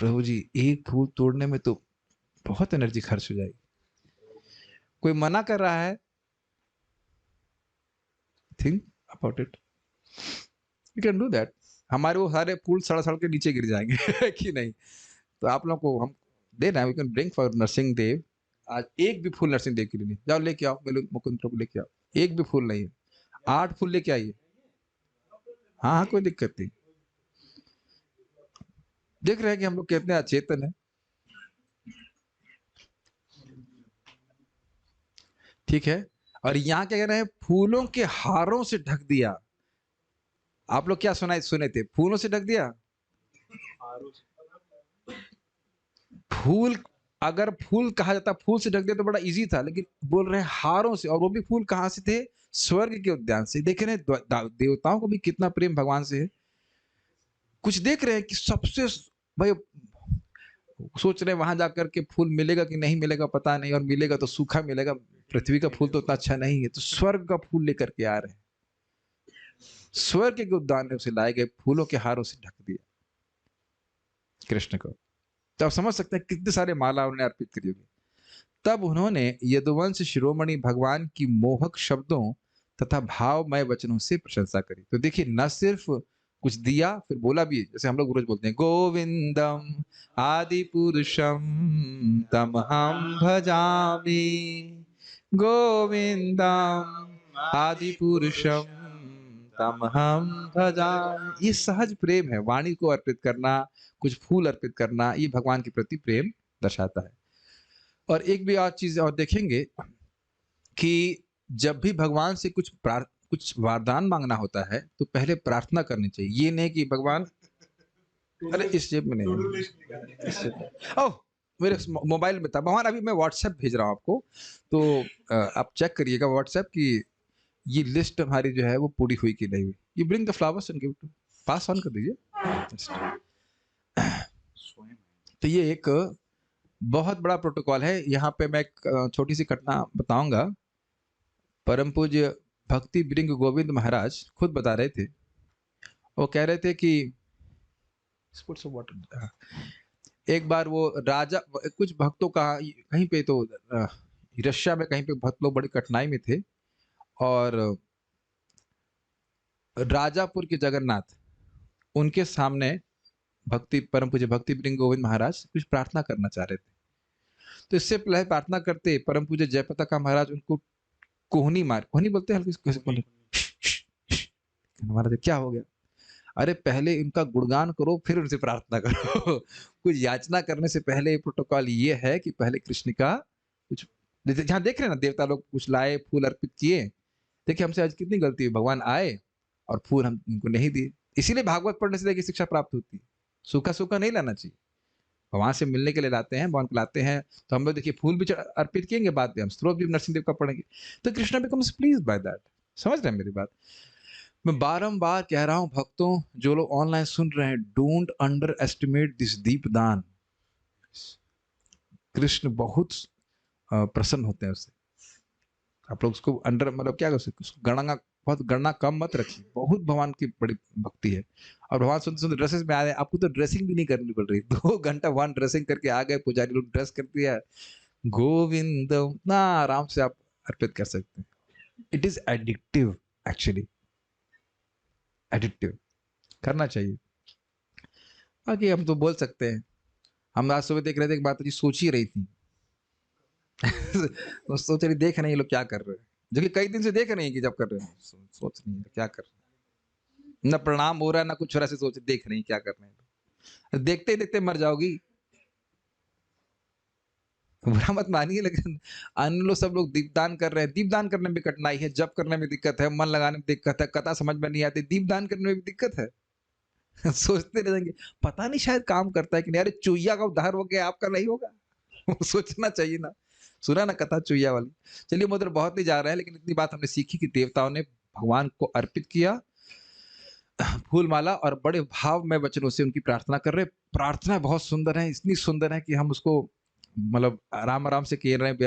प्रभु जी एक फूल तोड़ने में तो बहुत एनर्जी खर्च हो जाएगी। कोई मना कर रहा है? Think about it, you can do that. हमारे वो सारे फूल सड़ सड़ के नीचे गिर जाएंगे कि नहीं? तो आप लोग को हम देना है, we can bring for Narasimha Dev. आज एक भी फूल नरसिंह देव के लिए नहीं, जाओ लेके आओ, मुकुंद प्रभु लेके आओ, एक भी फूल नहीं है, 8 फूल लेके आइए। हाँ हाँ कोई दिक्कत नहीं। देख रहे हैं कि हम लोग कितने अचेतन है। ठीक है। और यहाँ क्या कह रहे हैं? फूलों के हारों से ढक दिया। आप लोग क्या सुने थे? फूलों से ढक दिया। फूल, अगर फूल कहा जाता फूल से ढक दिया तो बड़ा इजी था, लेकिन बोल रहे हैं हारों से, और वो भी फूल कहां से थे? स्वर्ग के उद्यान से। देख रहे हैं देवताओं को भी कितना प्रेम भगवान से है। कुछ देख रहे हैं कि सबसे, भाई सोच रहे हैं वहां जाकर के फूल मिलेगा कि नहीं मिलेगा पता नहीं, और मिलेगा तो सूखा मिलेगा, पृथ्वी का फूल तो उतना अच्छा नहीं है, तो स्वर्ग का फूल लेकर के आ रहे हैं। स्वर्ग के उद्यान से लाए गए फूलों के हारों से ढक दिया कृष्ण को। तो आप समझ सकते हैं कितने सारे माला उन्होंने अर्पित करी होगी। तब उन्होंने यदुवंश शिरोमणि भगवान की मोहक शब्दों तथा भावमय वचनों से प्रशंसा करी। तो देखिए न सिर्फ कुछ दिया, फिर बोला भी, जैसे हम लोग रोज बोलते हैं गोविंदम आदि पुरुषम तमहम भजामि, गोविंदम आदि पुरुषम तमहं भजामि। ये सहज प्रेम है, वाणी को अर्पित करना, कुछ फूल अर्पित करना, ये भगवान के प्रति प्रेम दर्शाता है। और एक भी और चीज और देखेंगे कि जब भी भगवान से कुछ वरदान मांगना होता है तो पहले प्रार्थना करनी चाहिए। ये नहीं कि भगवान, अरे इस जेब में नहीं है, इस जेब में। ओह, मेरे मोबाइल में था भगवान, अभी मैं व्हाट्सएप भेज रहा हूँ आपको, तो आप चेक करिएगा व्हाट्सएप की ये लिस्ट हमारी जो है वो पूरी हुई कि नहीं हुई। You bring the flowers and give to, pass on कर दीजिए। तो ये एक बहुत बड़ा प्रोटोकॉल है। यहाँ पे मैं एक छोटी सी घटना बताऊंगा। परम पूज्य भक्ति ब्रिंग गोविंद महाराज खुद बता रहे थे, वो कह रहे थे कि एक बार वो राजा, कुछ भक्तों का कहीं पे तो रशिया में कहीं पे भक्त लोग बड़ी कठिनाई में थे, और राजापुर के जगन्नाथ उनके सामने परम पूज्य भक्ति ब्रिंग गोविंद महाराज कुछ प्रार्थना करना चाह रहे थे। तो इससे पहले प्रार्थना करते परम पूज्य जयपताका महाराज उनको कोहनी बोलते हैं हल्की महाराज क्या हो गया? अरे पहले इनका गुणगान करो फिर उनसे प्रार्थना करो। कुछ याचना करने से पहले प्रोटोकॉल ये है कि पहले कृष्ण का कुछ, जहाँ देख रहे हैं ना देवता लोग कुछ लाए, फूल अर्पित किए। देखिए हमसे आज कितनी गलती है, भगवान आए और फूल हम उनको नहीं दिए। इसीलिए भागवत पढ़ने से देखिए शिक्षा प्राप्त होती है। सूखा सूखा नहीं लाना चाहिए, भगवान से मिलने के लिए लाते हैं, भगवान को लाते हैं। तो हम लोग देखिए फूल भी अर्पित किएंगे, बाद में हम स्त्रोत भी नरसिंह देव का पढ़ेंगे, तो Krishna becomes please by that. समझ रहे हैं मेरी बात? मैं बारंबार कह रहा हूं भक्तों, जो लोग ऑनलाइन सुन रहे हैं, डोंट अंडर एस्टिमेट दिस दीपदान। कृष्ण बहुत प्रसन्न होते हैं उससे। आप लोग उसको अंडर मतलब क्या कर सकते, गणना बहुत गणना कम मत रखिए। बहुत भगवान की बड़ी भक्ति है। और भगवान सुंदर सुंदर ड्रेसेस में आ रहे हैं, आपको तो ड्रेसिंग भी नहीं करनी पड़ रही। 2 घंटा भगवान ड्रेसिंग करके आ गए, पुजारी लोग ड्रेस कर दिया, गोविंद ना आराम से आप अर्पित कर सकते हैं। It is addictive, actually addictive, करना चाहिए। बाकी हम तो बोल सकते हैं। हम आज सुबह देख रहे थे, एक माता जी सोच ही रही थी वो सोच रही, देख नहीं लोग क्या कर रहे हैं, जो कि कई दिन से देख नहीं कि जब कर रहे हैं, सोच नहीं है क्या कर रहे हैं, ना प्रणाम हो रहा है ना कुछ हो रहा है, सोच देख नहीं क्या कर रहे हैं। देखते ही देखते मर जाओगी। बुरा मत मानिए, लेकिन अन्य लोग सब लोग दीपदान कर रहे हैं। दीपदान करने में कठिनाई है, जप करने में दिक्कत है, मन लगाने में दिक्कत है, कथा समझ में नहीं आती, दीपदान करने में भी दिक्कत है। सोचते रहेंगे पता नहीं शायद काम करता है कि नहीं। अरे चुईया का उद्धार हो गया, आपका नहीं होगा। सोचना चाहिए ना। सुना ना कथा चुईया वाली। चलिए मुद्र बहुत नहीं जा रहा है, लेकिन इतनी बात हमने सीखी कि देवताओं ने भगवान को अर्पित किया फूल माला, और बड़े भाव में वचनों से उनकी प्रार्थना कर रहे। प्रार्थना बहुत सुंदर है, इतनी सुंदर है कि हम उसको मतलब आराम आराम से कह रहे हैं,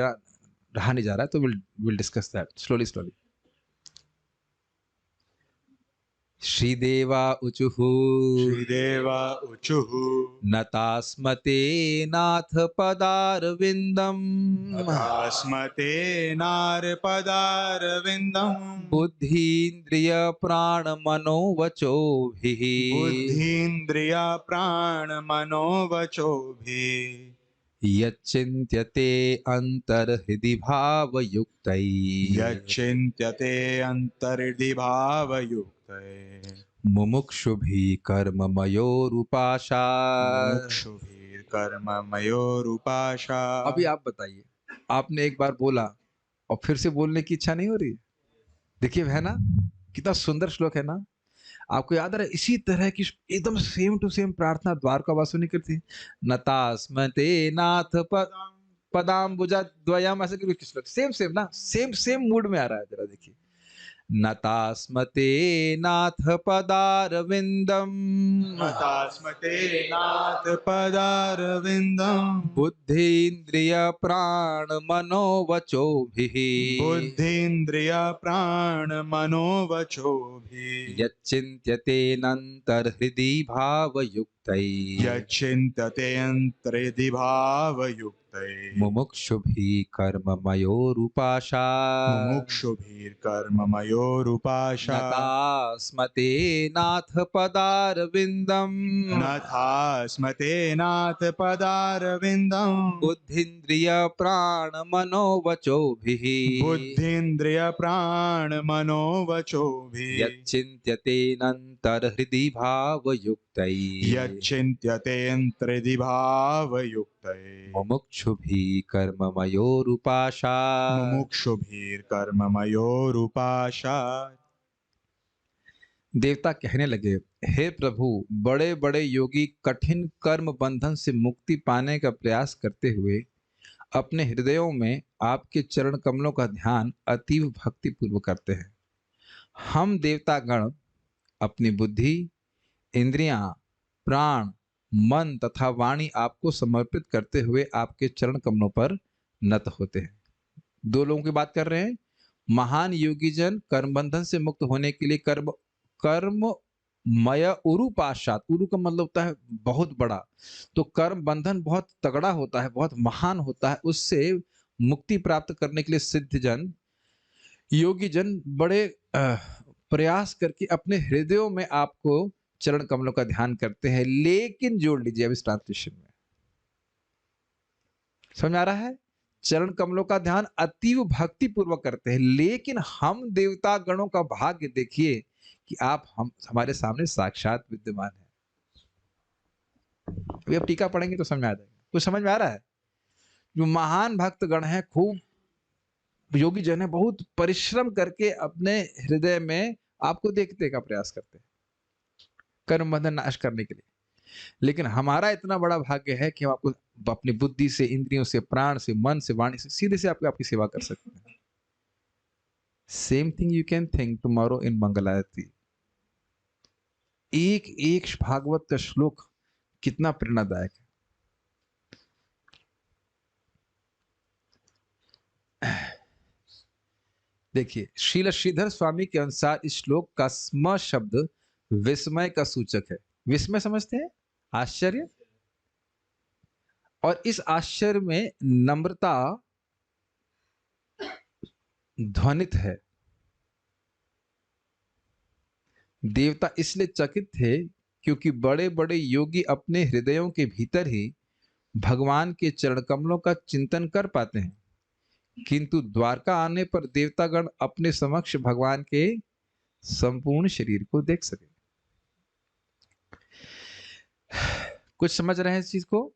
रहा नहीं जा रहा है। तो will discuss that slowly slowly. श्रीदेवा ऊचुः श्रीदेवा ऊचुः नतास्मते नाथ पदारविन्दम् अस्मते नारपदारविन्दम् बुद्धीन्द्रिय प्राण मनोवचोभिः बुद्धीन्द्रिय प्राण मनोवचोभिः यच्चिन्त्यते अन्तर्हृदि भावयुक्तैः यच्चिन्त्यते अन्तर्हृदि भावयुक्तैः मुमुक्षुभिः कर्ममयोरुपाशात्। मुमुक्षुभिर्कर्ममयोरुपाशा। अभी आप बताइए, आपने एक बार बोला और फिर से बोलने की इच्छा नहीं हो रही? देखिए है ना, कितना सुंदर श्लोक है ना। आपको याद आ रहा है? इसी तरह की एकदम सेम टू सेम प्रार्थना द्वारका वासुनी करती, नतास्मते नाथ पदाम्बुजा द्वयम्, ऐसे कुछ श्लोक सेम सेम ना, सेम मूड में आ रहा है। जरा देखिए, नतास्मते नाथ पदारविन्दम् नतास्मते नाथ पदारविन्दम् बुद्धीन्द्रिय प्राण मनोवचोभिः बुद्धीन्द्रिय प्राण मनोवचोभिः यच्चिन्त्यतेऽन्तर्हृदि भावयुक्तैः यच्चिन्तते अन्तर्हृदि भावयुक्तैः मुमुक्षुभिः कर्ममयोरुपाशा मुमुक्षुभिर्कर्ममयोरुपाशा नतास्मते नाथ पदारविन्दम् नथास्मते नाथ पदारविन्दम् बुद्धीन्द्रिय प्राण मनोवचोभिः बुद्धीन्द्रिय प्राण मनोवचोभिः यच्चिन्त्यतेऽन्तर्हृदि भावयुक्तैः यच्चिन्त्यतेऽन्तर्हृदि भावयुक्तैः मुमुक्षुभिः कर्ममयोरुपाशा मुमुक्षुभिर्कर्ममयोरुपाशा। देवता कहने लगे, हे प्रभु, बड़े बड़े योगी कठिन कर्म बंधन से मुक्ति पाने का प्रयास करते हुए अपने हृदयों में आपके चरण कमलों का ध्यान अतीव भक्ति पूर्वक करते हैं। हम देवता गण अपनी बुद्धि, इंद्रियां, प्राण, मन तथा वाणी आपको समर्पित करते हुए आपके चरण कमलों पर नत होते हैं। दो लोगों की बात कर रहे हैं। महान योगी जन कर्म बंधन से मुक्त होने के लिए कर्ममय उरुपाशात, उरु का मतलब होता है बहुत बड़ा, तो कर्म बंधन बहुत तगड़ा होता है, बहुत महान होता है। उससे मुक्ति प्राप्त करने के लिए सिद्ध जन, योगी जन बड़े प्रयास करके अपने हृदयों में आपको चरण कमलों का ध्यान करते हैं। लेकिन जोड़ लीजिए अब इस ट्रांसलेशन में, समझ आ रहा है? चरण कमलों का ध्यान अतीव भक्ति पूर्वक करते हैं, लेकिन हम देवता गणों का भाग्य देखिए कि आप हमारे सामने साक्षात विद्यमान है। अभी अब टीका पढ़ेंगे तो समझ में आ जाएगा। कुछ समझ में आ रहा है? जो महान भक्त गण है, खूब योगी जन है, बहुत परिश्रम करके अपने हृदय में आपको देखने का प्रयास करते हैं कर्म बंधन नाश करने के लिए। लेकिन हमारा इतना बड़ा भाग्य है कि हम आपको अपनी बुद्धि से, इंद्रियों से, प्राण से, मन से, वाणी से सीधे से आपकी सेवा कर सकते हैं। Same thing you can think tomorrow in मंगलायती। एक एक भागवत का श्लोक कितना प्रेरणादायक है। देखिए, श्रील श्रीधर स्वामी के अनुसार इस श्लोक का स्म शब्द विस्मय का सूचक है। विस्मय समझते हैं? आश्चर्य। और इस आश्चर्य में नम्रता ध्वनित है। देवता इसलिए चकित थे क्योंकि बड़े बड़े योगी अपने हृदयों के भीतर ही भगवान के चरण कमलों का चिंतन कर पाते हैं, किंतु द्वारका आने पर देवतागण अपने समक्ष भगवान के संपूर्ण शरीर को देख सके। कुछ समझ रहे हैं इस चीज को?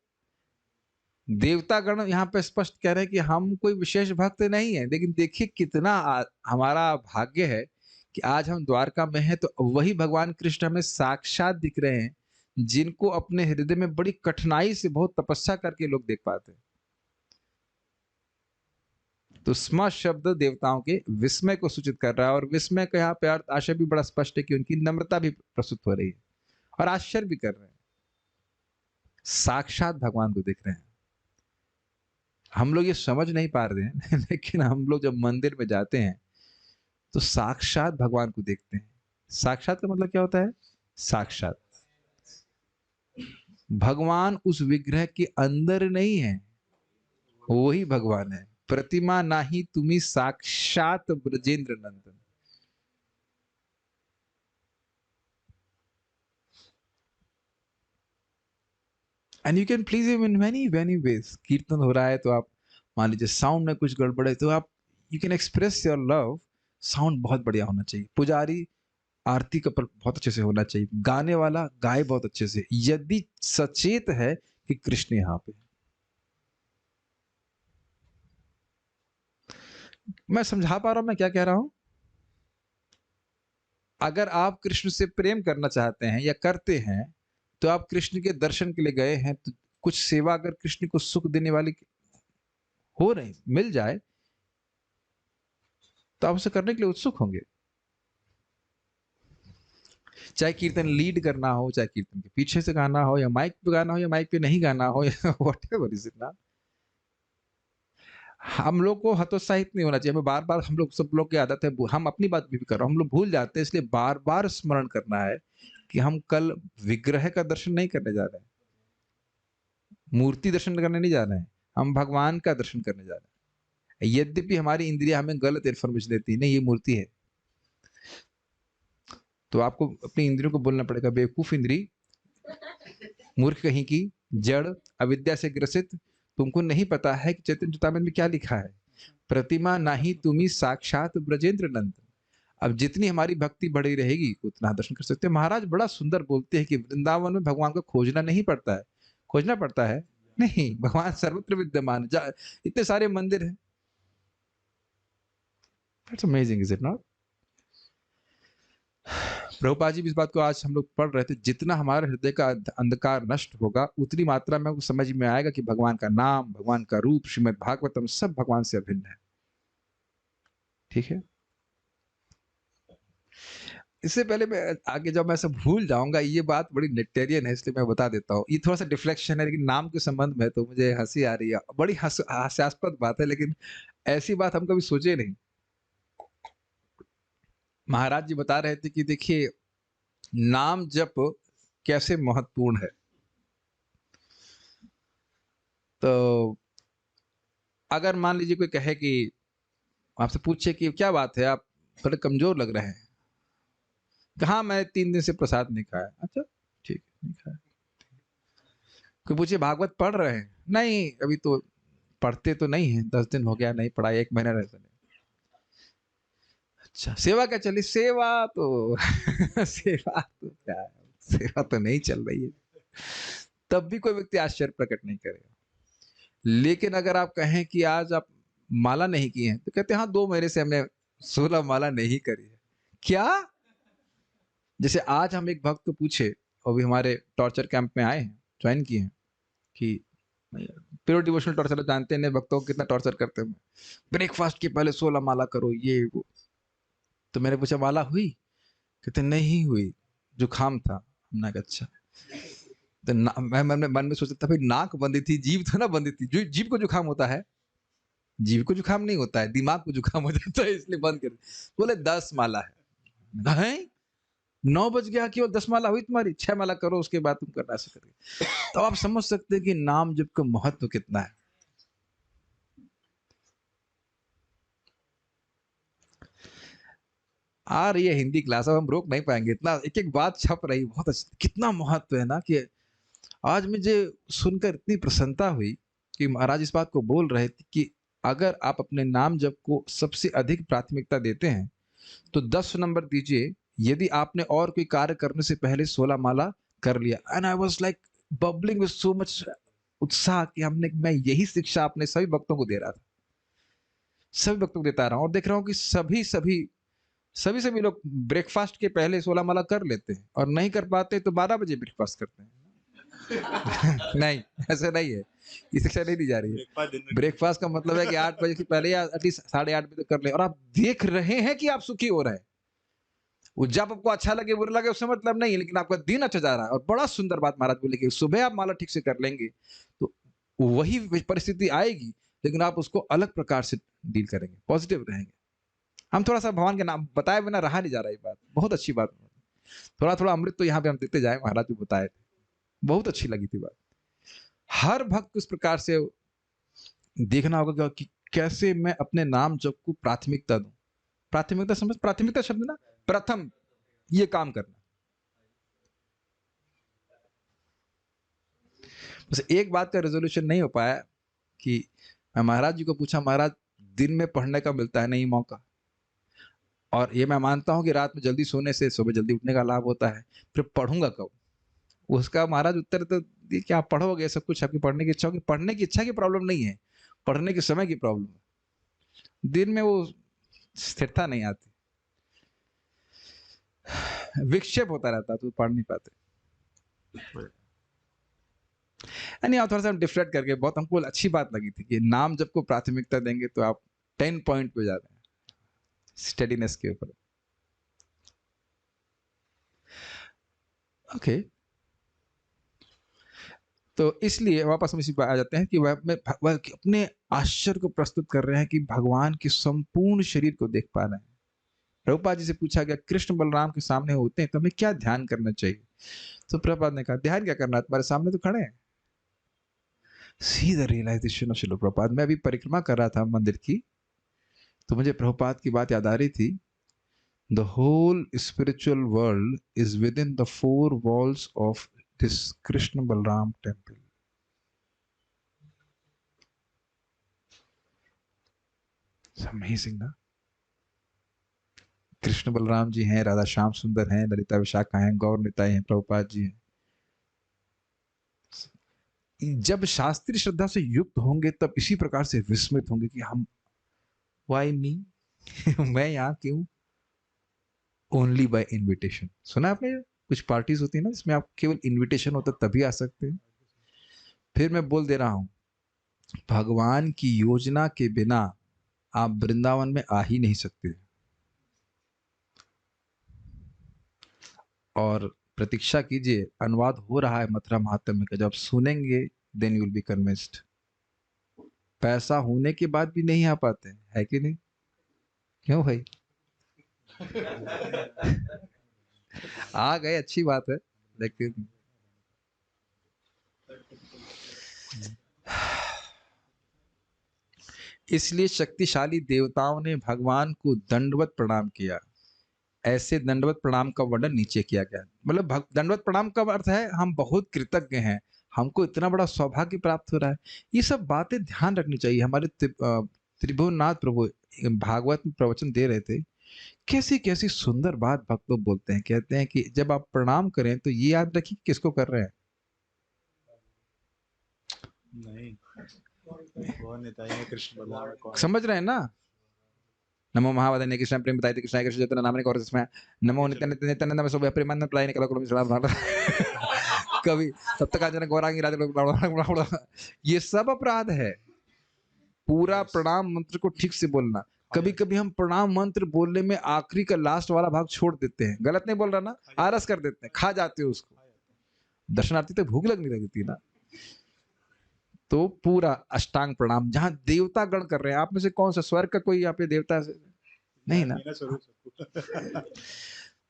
देवतागण यहां पर स्पष्ट कह रहे हैं कि हम कोई विशेष भक्त नहीं है, लेकिन देखिए कितना हमारा भाग्य है कि आज हम द्वारका में हैं, तो वही भगवान कृष्ण हमें साक्षात दिख रहे हैं, जिनको अपने हृदय में बड़ी कठिनाई से, बहुत तपस्या करके लोग देख पाते हैं। तो स्म शब्द देवताओं के विस्मय को सूचित कर रहा है, और विस्मय का यहाँ पे अर्थ आशय भी बड़ा स्पष्ट है कि उनकी नम्रता भी प्रस्तुत हो रही है और आश्चर्य भी कर रहे हैं, साक्षात भगवान को देख रहे हैं। हम लोग ये समझ नहीं पा रहे हैं लेकिन हम लोग जब मंदिर में जाते हैं तो साक्षात भगवान को देखते हैं। साक्षात का मतलब क्या होता है? साक्षात भगवान उस विग्रह के अंदर नहीं है, वही भगवान है। प्रतिमा नाही तुम्ही साक्षात Brajendra Nandan. And you can please him in many ways. कीर्तन हो रहा है तो आप मान लीजिए साउंड में कुछ गड़बड़ है तो आप you can express your love. Sound बहुत बढ़िया होना चाहिए, पुजारी आरती का बहुत अच्छे से होना चाहिए, गाने वाला गाए बहुत अच्छे से, यदि सचेत है कि कृष्ण यहाँ पे। मैं समझा पा रहा हूं मैं क्या कह रहा हूं? अगर आप कृष्ण से प्रेम करना चाहते हैं या करते हैं तो आप कृष्ण के दर्शन के लिए गए हैं, तो कुछ सेवा अगर कृष्ण को सुख देने वाली हो रही मिल जाए तो आप उसे करने के लिए उत्सुक होंगे। चाहे कीर्तन लीड करना हो, चाहे कीर्तन के पीछे से गाना हो, या माइक पे गाना हो, या माइक पे नहीं गाना हो, या व्हाटएवर इज इट ना। हम लोग को हतोत्साहित नहीं होना चाहिए। हमें बार बार, हम लोग सब लोग की आदत है, हम अपनी बात भी कर रहा हूं, हम लोग भूल जाते हैं, इसलिए बार बार स्मरण करना है कि हम कल विग्रह का दर्शन नहीं करने जा रहे हैं, मूर्ति दर्शन करने नहीं जा रहे हैं, हम भगवान का दर्शन करने जा रहे हैं। यद्यपि हमारी इंद्रियां हमें गलत इन्फॉर्मेशन देती है, नहीं ये मूर्ति है, तो आपको अपनी इंद्रियों को बोलना पड़ेगा, बेवकूफ इंद्री, मूर्ख कहीं की, जड़, अविद्या से ग्रसित, तुमको नहीं पता है कि चैतन्य चेतामृत में क्या लिखा है, प्रतिमा नाही तुम्ही साक्षात ब्रजेंद्र नंद। अब जितनी हमारी भक्ति बढ़ी रहेगी उतना दर्शन कर सकते हैं। महाराज बड़ा सुंदर बोलते हैं कि वृंदावन में भगवान को खोजना नहीं पड़ता है। खोजना पड़ता है नहीं, भगवान सर्वत्र विद्यमान, इतने सारे मंदिर हैं। That's amazing, is it not? Prabhupada ji भी इस बात को आज हम लोग पढ़ रहे थे, जितना हमारे हृदय का अंधकार नष्ट होगा उतनी मात्रा में समझ में आएगा कि भगवान का नाम, भगवान का रूप, श्रीमद् भागवतम सब भगवान से अभिन्न है। ठीक है, इससे पहले मैं आगे जब मैं सब भूल जाऊंगा, ये बात बड़ी नेक्टेरियन है इसलिए मैं बता देता हूँ। ये थोड़ा सा डिफ्लेक्शन है लेकिन नाम के संबंध में तो मुझे हंसी आ रही है, बड़ी हास्यास्पद बात है, लेकिन ऐसी बात हम कभी सोचे नहीं। महाराज जी बता रहे थे कि देखिए नाम जप कैसे महत्वपूर्ण है। तो अगर मान लीजिए कोई कहे कि आपसे पूछे कि क्या बात है, आप थोड़े कमजोर लग रहे हैं, कहा मैं 3 दिन से प्रसाद नहीं खाया। अच्छा ठीक है, नहीं खाया। कोई पूछे भागवत पढ़ रहे हैं, नहीं अभी तो पढ़ते तो नहीं है, 10 दिन हो गया नहीं पढ़ा, 1 महीना रहता नहीं। अच्छा सेवा क्या चली, सेवा तो सेवा तो क्या है, सेवा तो नहीं चल रही है, तब भी कोई व्यक्ति आश्चर्य प्रकट नहीं करेगा। लेकिन अगर आप कहें कि आज आप माला नहीं की है, तो कहते हैं हाँ 2 महीने से हमने 16 माला नहीं करी है। क्या? जैसे आज हम एक भक्त को पूछे, अभी हमारे टॉर्चर कैंप में आए हैं, ज्वाइन किए हैं, कि प्योर डिवोशनल टॉर्चर जानते हैं भक्तों को कितना टॉर्चर करते हैं, ब्रेकफास्ट के पहले 16 माला करो ये वो। तो मैंने पूछा माला हुई? कहते नहीं हुई, जुखाम था। हमने कहा अच्छा। तो मैं मन में सोचा था भाई नाक बंदी थी, जीभ तो ना बंदी थी, जीभ को जुखाम होता है? जीभ को जुखाम नहीं होता है, दिमाग को जुखाम हो जाता है, इसलिए बंद कर। बोले 10 माला है। 9 बज गया, केवल 10 माला हुई तुम्हारी, 6 माला करो उसके बाद तुम करना ऐसा करके। तो आप समझ सकते हैं कि नाम जप का महत्व कितना है। आ रही है हिंदी क्लास, अब हम रोक नहीं पाएंगे, इतना एक एक बात छप रही, बहुत अच्छी, कितना महत्व है ना। कि आज मुझे सुनकर इतनी प्रसन्नता हुई कि महाराज इस बात को बोल रहे थे कि अगर आप अपने नाम जप को सबसे अधिक प्राथमिकता देते हैं तो 10 नंबर दीजिए यदि आपने और कोई कार्य करने से पहले 16 माला कर लिया। And I was like bubbling with so much उत्साह कि मैं यही शिक्षा अपने सभी भक्तों को दे रहा था, सभी भक्तों को देता रहा हूं, और देख रहा हूं कि सभी लोग ब्रेकफास्ट के पहले 16 माला कर लेते हैं, और नहीं कर पाते तो 12 बजे ब्रेकफास्ट करते हैं। नहीं ऐसा नहीं है, ये शिक्षा नहीं दी जा रही है। ब्रेकफास्ट का मतलब है कि 8 बजे से पहले या एटलीस्ट 8:30 बजे कर ले, और आप देख रहे हैं कि आप सुखी हो रहे हैं। वो जब आपको अच्छा लगे बुरा लगे उससे मतलब नहीं है, लेकिन आपका दिन अच्छा जा रहा है। और बड़ा सुंदर बात महाराज बोले कि सुबह आप माला ठीक से कर लेंगे तो वही परिस्थिति आएगी, लेकिन आप उसको अलग प्रकार से डील करेंगे, पॉजिटिव रहेंगे। हम थोड़ा सा भगवान के नाम बताए बिना रहा नहीं जा रहा है, बात बहुत अच्छी बात। थोड़ा थोड़ा अमृत तो यहाँ पे हम देते जाए, महाराज जी बताए थे, बहुत अच्छी लगी थी बात। हर भक्त इस प्रकार से देखना होगा कि कैसे मैं अपने नाम जप को प्राथमिकता दूं। प्राथमिकता समझ, प्राथमिकता शब्द ना प्रथम ये काम करना। बस एक बात का रेजोल्यूशन नहीं हो पाया कि मैं महाराज जी को पूछा, महाराज दिन में पढ़ने का मिलता है नहीं मौका, और ये मैं मानता हूं कि रात में जल्दी सोने से सुबह जल्दी उठने का लाभ होता है, फिर पढ़ूंगा कब? उसका महाराज उत्तर तो कि आप पढ़ोगे सब कुछ, आपकी पढ़ने की इच्छा होगी। पढ़ने की इच्छा की प्रॉब्लम नहीं है, पढ़ने के समय की प्रॉब्लम है। दिन में वो स्थिरता नहीं आती, विक्षेप होता रहता, तो पढ़ नहीं पाते। आप थोड़ा सा डिफरेंट करके, बहुत हमको अच्छी बात लगी थी कि नाम जब को प्राथमिकता देंगे तो आप 10 पॉइंट पे जाते हैं स्टेडीनेस के ऊपर। ओके, तो इसलिए वापस हम इसी पर आ जाते हैं कि वह अपने आश्चर्य को प्रस्तुत कर रहे हैं कि भगवान के संपूर्ण शरीर को देख पा रहे हैं। प्रभुपाद जी से पूछा गया कृष्ण बलराम के सामने होते हैं तो हमें क्या ध्यान करना चाहिए? तो प्रभुपाद ने कहा ध्यान क्या करना है, तुम्हारे सामने तो खड़े हैं। सी द रियलाइजेशन ऑफ शिला प्रभुपाद। मैं अभी परिक्रमा कर रहा था मंदिर की, तो मुझे प्रभुपाद की बात याद आ रही थी। The whole spiritual world is within the four walls of this Krishna Balram temple. It's amazing, ना? कृष्ण बलराम जी हैं, राधा श्याम सुंदर हैं, ललिता विशाखा हैं, गौर निताई हैं, प्रभुपाद जी हैं। जब शास्त्रीय श्रद्धा से युक्त होंगे तब इसी प्रकार से विस्मित होंगे कि हम वाई मी मैं यहाँ क्यों? Only by invitation. सुना आपने? कुछ पार्टीज होती है ना जिसमें आप केवल इनविटेशन होता तभी आ सकते हैं। फिर मैं बोल दे रहा हूं, भगवान की योजना के बिना आप वृंदावन में आ ही नहीं सकते। और प्रतीक्षा कीजिए, अनुवाद हो रहा है मथुरा महात्म्य का, जब सुनेंगे then you will be convinced. पैसा होने के बाद भी नहीं आ पाते है कि नहीं? क्यों भाई? आ गए, अच्छी बात है, लेकिन इसलिए शक्तिशाली देवताओं ने भगवान को दंडवत प्रणाम किया। ऐसे दंडवत प्रणाम का वर्णन नीचे किया गया। मतलब दंडवत प्रणाम का अर्थ है हम बहुत कृतज्ञ हैं, हमको इतना बड़ा सौभाग्य प्राप्त हो रहा है। ये सब बातें ध्यान रखनी चाहिए। हमारे त्रिभुवननाथ प्रभु भागवत में प्रवचन दे रहे थे, कैसी कैसी सुंदर बात भक्त लोग बोलते हैं। कहते हैं कि जब आप प्रणाम करें तो ये याद रखिए किसको कर रहे हैं। नहीं, वो निताई है कृष्ण बलराम कौन? समझ रहे हैं ना? नमो महावदन्य कृष्ण प्रेम बताई कृष्ण कृष्ण चैतन्य नामने और इसमें नमो नित्यानंद नित्यानंद में सब प्रेमानंद प्लाई निकला करो कभी तब तक आज गौरांगी राधे, ये सब अपराध है। पूरा प्रणाम मंत्र को ठीक से बोलना। कभी कभी हम प्रणाम मंत्र बोलने में आखिरी का लास्ट वाला भाग छोड़ देते हैं। गलत नहीं बोल रहा ना? आरस कर देते हैं, खा जाते हो उसको। दर्शनार्थी तो भूख लगने लगती ना। तो पूरा अष्टांग प्रणाम, जहां देवता गण कर रहे हैं। आप में से कौन सा स्वर्ग का कोई यहाँ पे देवता है? नहीं ना?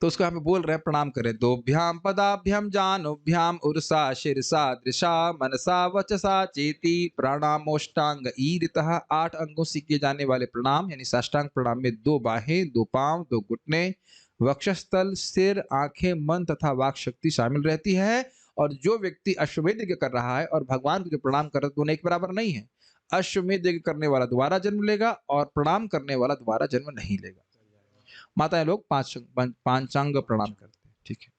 तो उसको यहाँ पे बोल रहे हैं प्रणाम करें। दोभ्याम पदाभ्याम जानोभ्याम उर्सा शिरसा दृशा मनसा वचसा चेती प्राणामोष्टांग ईरितः। 8 अंगों से किए जाने वाले प्रणाम यानी साष्टांग प्रणाम में 2 बाहें, 2 पांव, 2 घुटने, वक्षस्थल, सिर, आंखें, मन तथा वाक शक्ति शामिल रहती है। और जो व्यक्ति अश्वमेध यज्ञ कर रहा है और भगवान को जो प्रणाम कर रहा है, दोनों एक बराबर नहीं है। अश्वमेध यज्ञ करने वाला दोबारा जन्म लेगा और प्रणाम करने वाला दोबारा जन्म नहीं लेगा। माताएं लोग पांचांग प्रणाम करते हैं, ठीक है।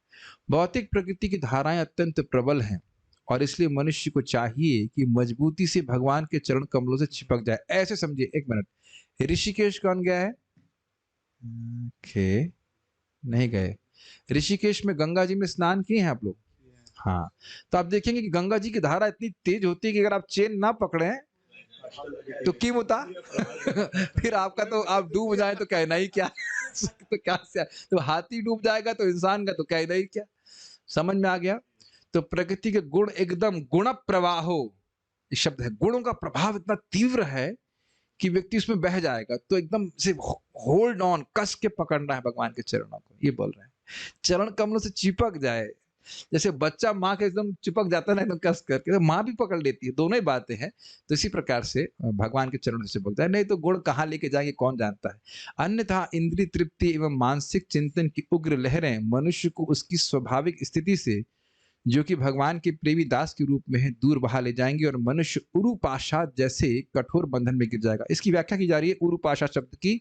भौतिक प्रकृति की धाराएं अत्यंत प्रबल हैं और इसलिए मनुष्य को चाहिए कि मजबूती से भगवान के चरण कमलों से चिपक जाए। ऐसे समझिए, 1 मिनट, ऋषिकेश कौन गया है? ओके, नहीं गए। ऋषिकेश में गंगा जी में स्नान किए हैं आप लोग? हाँ। तो आप देखेंगे कि गंगा जी की धारा इतनी तेज होती है कि अगर आप चेन ना पकड़े तो क्यों होता फिर आपका तो आप डूब जाए तो कहना ही क्या तो क्या से तो हाथी डूब जाएगा तो इंसान का तो कहना ही क्या। समझ में आ गया? तो प्रकृति के गुण एकदम गुण प्रवाहो शब्द है। गुणों का प्रभाव इतना तीव्र है कि व्यक्ति उसमें बह जाएगा। तो एकदम से होल्ड ऑन, कस के पकड़ना है भगवान के चरणों को। ये बोल रहे हैं चरण कमलों से चिपक जाए। जैसे बच्चा माँ के एकदम चिपक जाता है ना एकदम कस करके, तो माँ भी पकड़ लेती है। दोनों ही बातें हैं। तो इसी प्रकार से भगवान के चरणों से चिपक जाए, नहीं तो गुण कहाँ लेके जाएंगे कौन जानता है। अन्यथा इंद्रिय तृप्ति एवं मानसिक चिंतन की उग्र लहरें मनुष्य को उसकी स्वाभाविक स्थिति से, जो कि भगवान के प्रेमी दास के रूप में है, दूर बहा ले जाएंगे और मनुष्य उरुपाशाद जैसे कठोर बंधन में गिर जाएगा। इसकी व्याख्या की जा रही है उरुपाशा शब्द की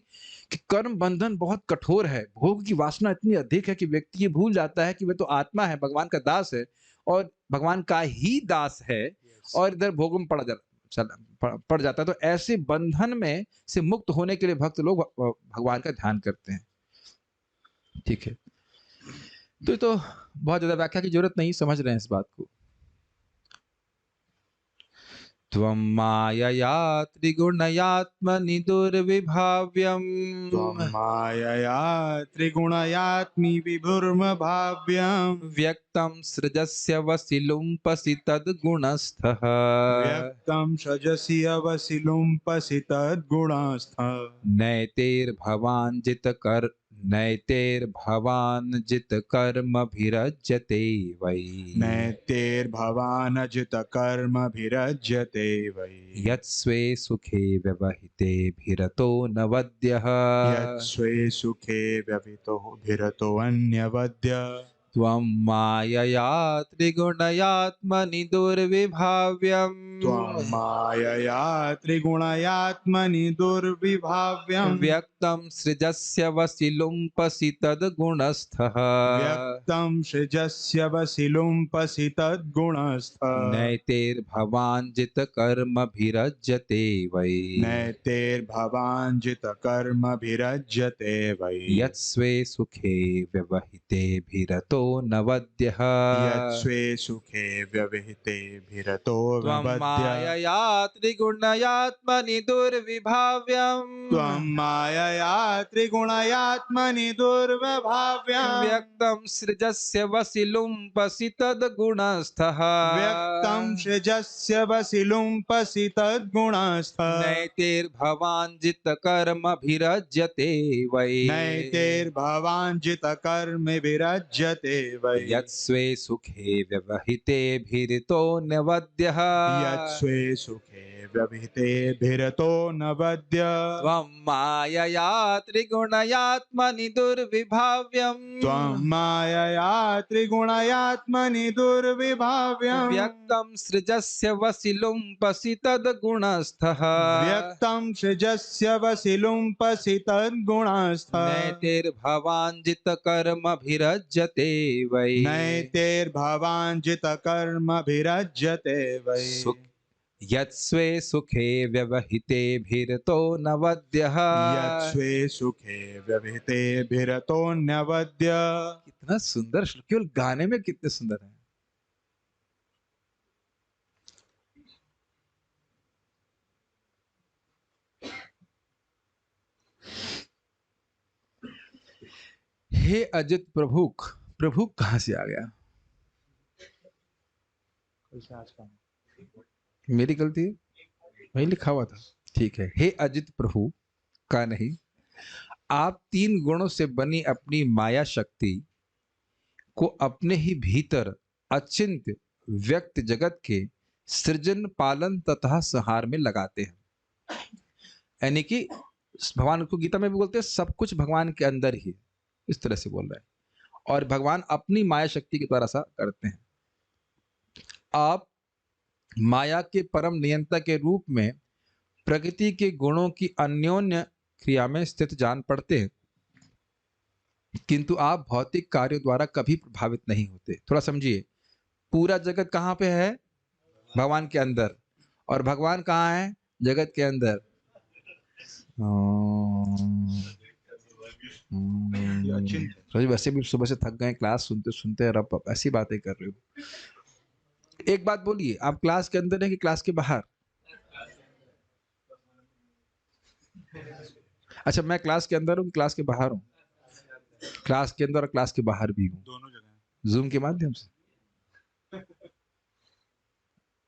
कि कर्म बंधन बहुत कठोर है। भोग की वासना इतनी अधिक है कि व्यक्ति ये भूल जाता है कि वह तो आत्मा है, भगवान का दास है और भगवान का ही दास है, और इधर भोग में पड़ जाता है। तो ऐसे बंधन में से मुक्त होने के लिए भक्त लोग भगवान का ध्यान करते हैं, ठीक है। तो बहुत ज्यादा व्याख्या की जरूरत नहीं, समझ रहे हैं इस बात को। त्वं मायया त्रिगुणयात्मनि दुर्विभाव्यम्, मायया त्रिगुणयात्मि विभुर्मभाव्यम्, व्यक्तं सृजस्य वसिलुम्पसि तद्गुणस्थः, व्यक्तं सृजसि अवसि लुम्पसि तद्गुणस्थः, नैतेर्भवान् जितकर्मभिरज्यते वै। नैतेर्भवानजितकर्मभिरज्यते वै। यत्स्वे सुखे व्यवहितेभिरतो न वद्यः। यत्स्वे सुखे व्यवहितोभिरतोऽन्यवद्य। त्वं मायया त्रिगुणयात्मनि दुर्विभाव्यम्। त्वं मायया त्रिगुणयात्मनि दुर्विभाव्यम्। व्यक्तं सृजस्य वसि लुम्पसि तद्गुणस्थः। व्यक्तं सृजस्य वसि लुम्पसि तद्गुणस्थः। नैतेर्भवान् जितकर्मभिरज्यते वै। नैतेर्भवान् जितकर्मभिरज्यते वै। यत्स्वे सुखे व्यवहितेभिरतो न वद्यः। यत्स्वे सुखे व्यवहितेभिरतो त्वं वद्य। मायया त्रिगुणयात्मनि दुर्विभाव्यम्। त्वं मायया त्रिगुणयात्मनि दुर्विभाव्यम्। व्यक्तं सृजस्य वसि लुम्पसि तद्गुणस्थः। व्यक्तं सृजस्य वसि लुम्पसि तद्गुणस्थः। नैतेर्भवान् जितकर्मभिरज्यते वै। नैतेर्भवान् जितकर्मभिरज्यते वै। यत्स्वे सुखे व्यवहितेभिरतो न वद्यः। यत्स्वे सुखे व्यवहितेभिरतो न वद्य। त्वं मायया त्रिगुणयात्मनि दुर्विभाव्यम्। त्वं मायया त्रिगुणयात्मनि दुर्विभाव्यम्। व्यक्तं सृजस्य वसि लुम्पसि तद्गुणस्थः। व्यक्तं सृजस्य वसि लुम्पसि तद्गुणस्थः। नैतेर्भवान् जितकर्मभिरज्यते वै। नैतेर्भवान् जितकर्मभिरज्यते वै। यत्स्वे सुखे व्यवहितेभिरतो न वद्यः। यत्स्वे सुखे व्यवहितेभिरतोऽन्यवद्य। कितना सुंदर श्लोक, केवल गाने में कितने सुंदर है। हे अजित प्रभु, प्रभु कहां से आ गया? मेरी गलती है, वही लिखा हुआ था। ठीक है, हे अजित प्रभु का नहीं, आप तीन गुणों से बनी अपनी माया शक्ति को अपने ही भीतर अचिंत्य व्यक्त जगत के सृजन पालन तथा संहार में लगाते हैं। यानी कि भगवान को गीता में भी बोलते हैं सब कुछ भगवान के अंदर ही, इस तरह से बोल रहे हैं। और भगवान अपनी माया शक्ति के द्वारा ऐसा करते हैं। आप माया के परम नियंता के रूप में प्रकृति के गुणों की अन्योन्य क्रिया में स्थित जान पड़ते हैं, किंतु आप भौतिक कार्यों द्वारा कभी प्रभावित नहीं होते। थोड़ा समझिए, पूरा जगत कहाँ पे है? भगवान के अंदर। और भगवान कहाँ है? जगत के अंदर। वैसे भी सुबह से थक गए, क्लास सुनते सुनते, और अब ऐसी बातें कर रहे हो। एक बात बोलिए, आप क्लास के अंदर है कि क्लास के बाहर? अच्छा, मैं क्लास के अंदर हूँ कि क्लास के बाहर हूँ? क्लास के अंदर और क्लास के बाहर भी हूँ, दोनों जगह जूम के माध्यम से।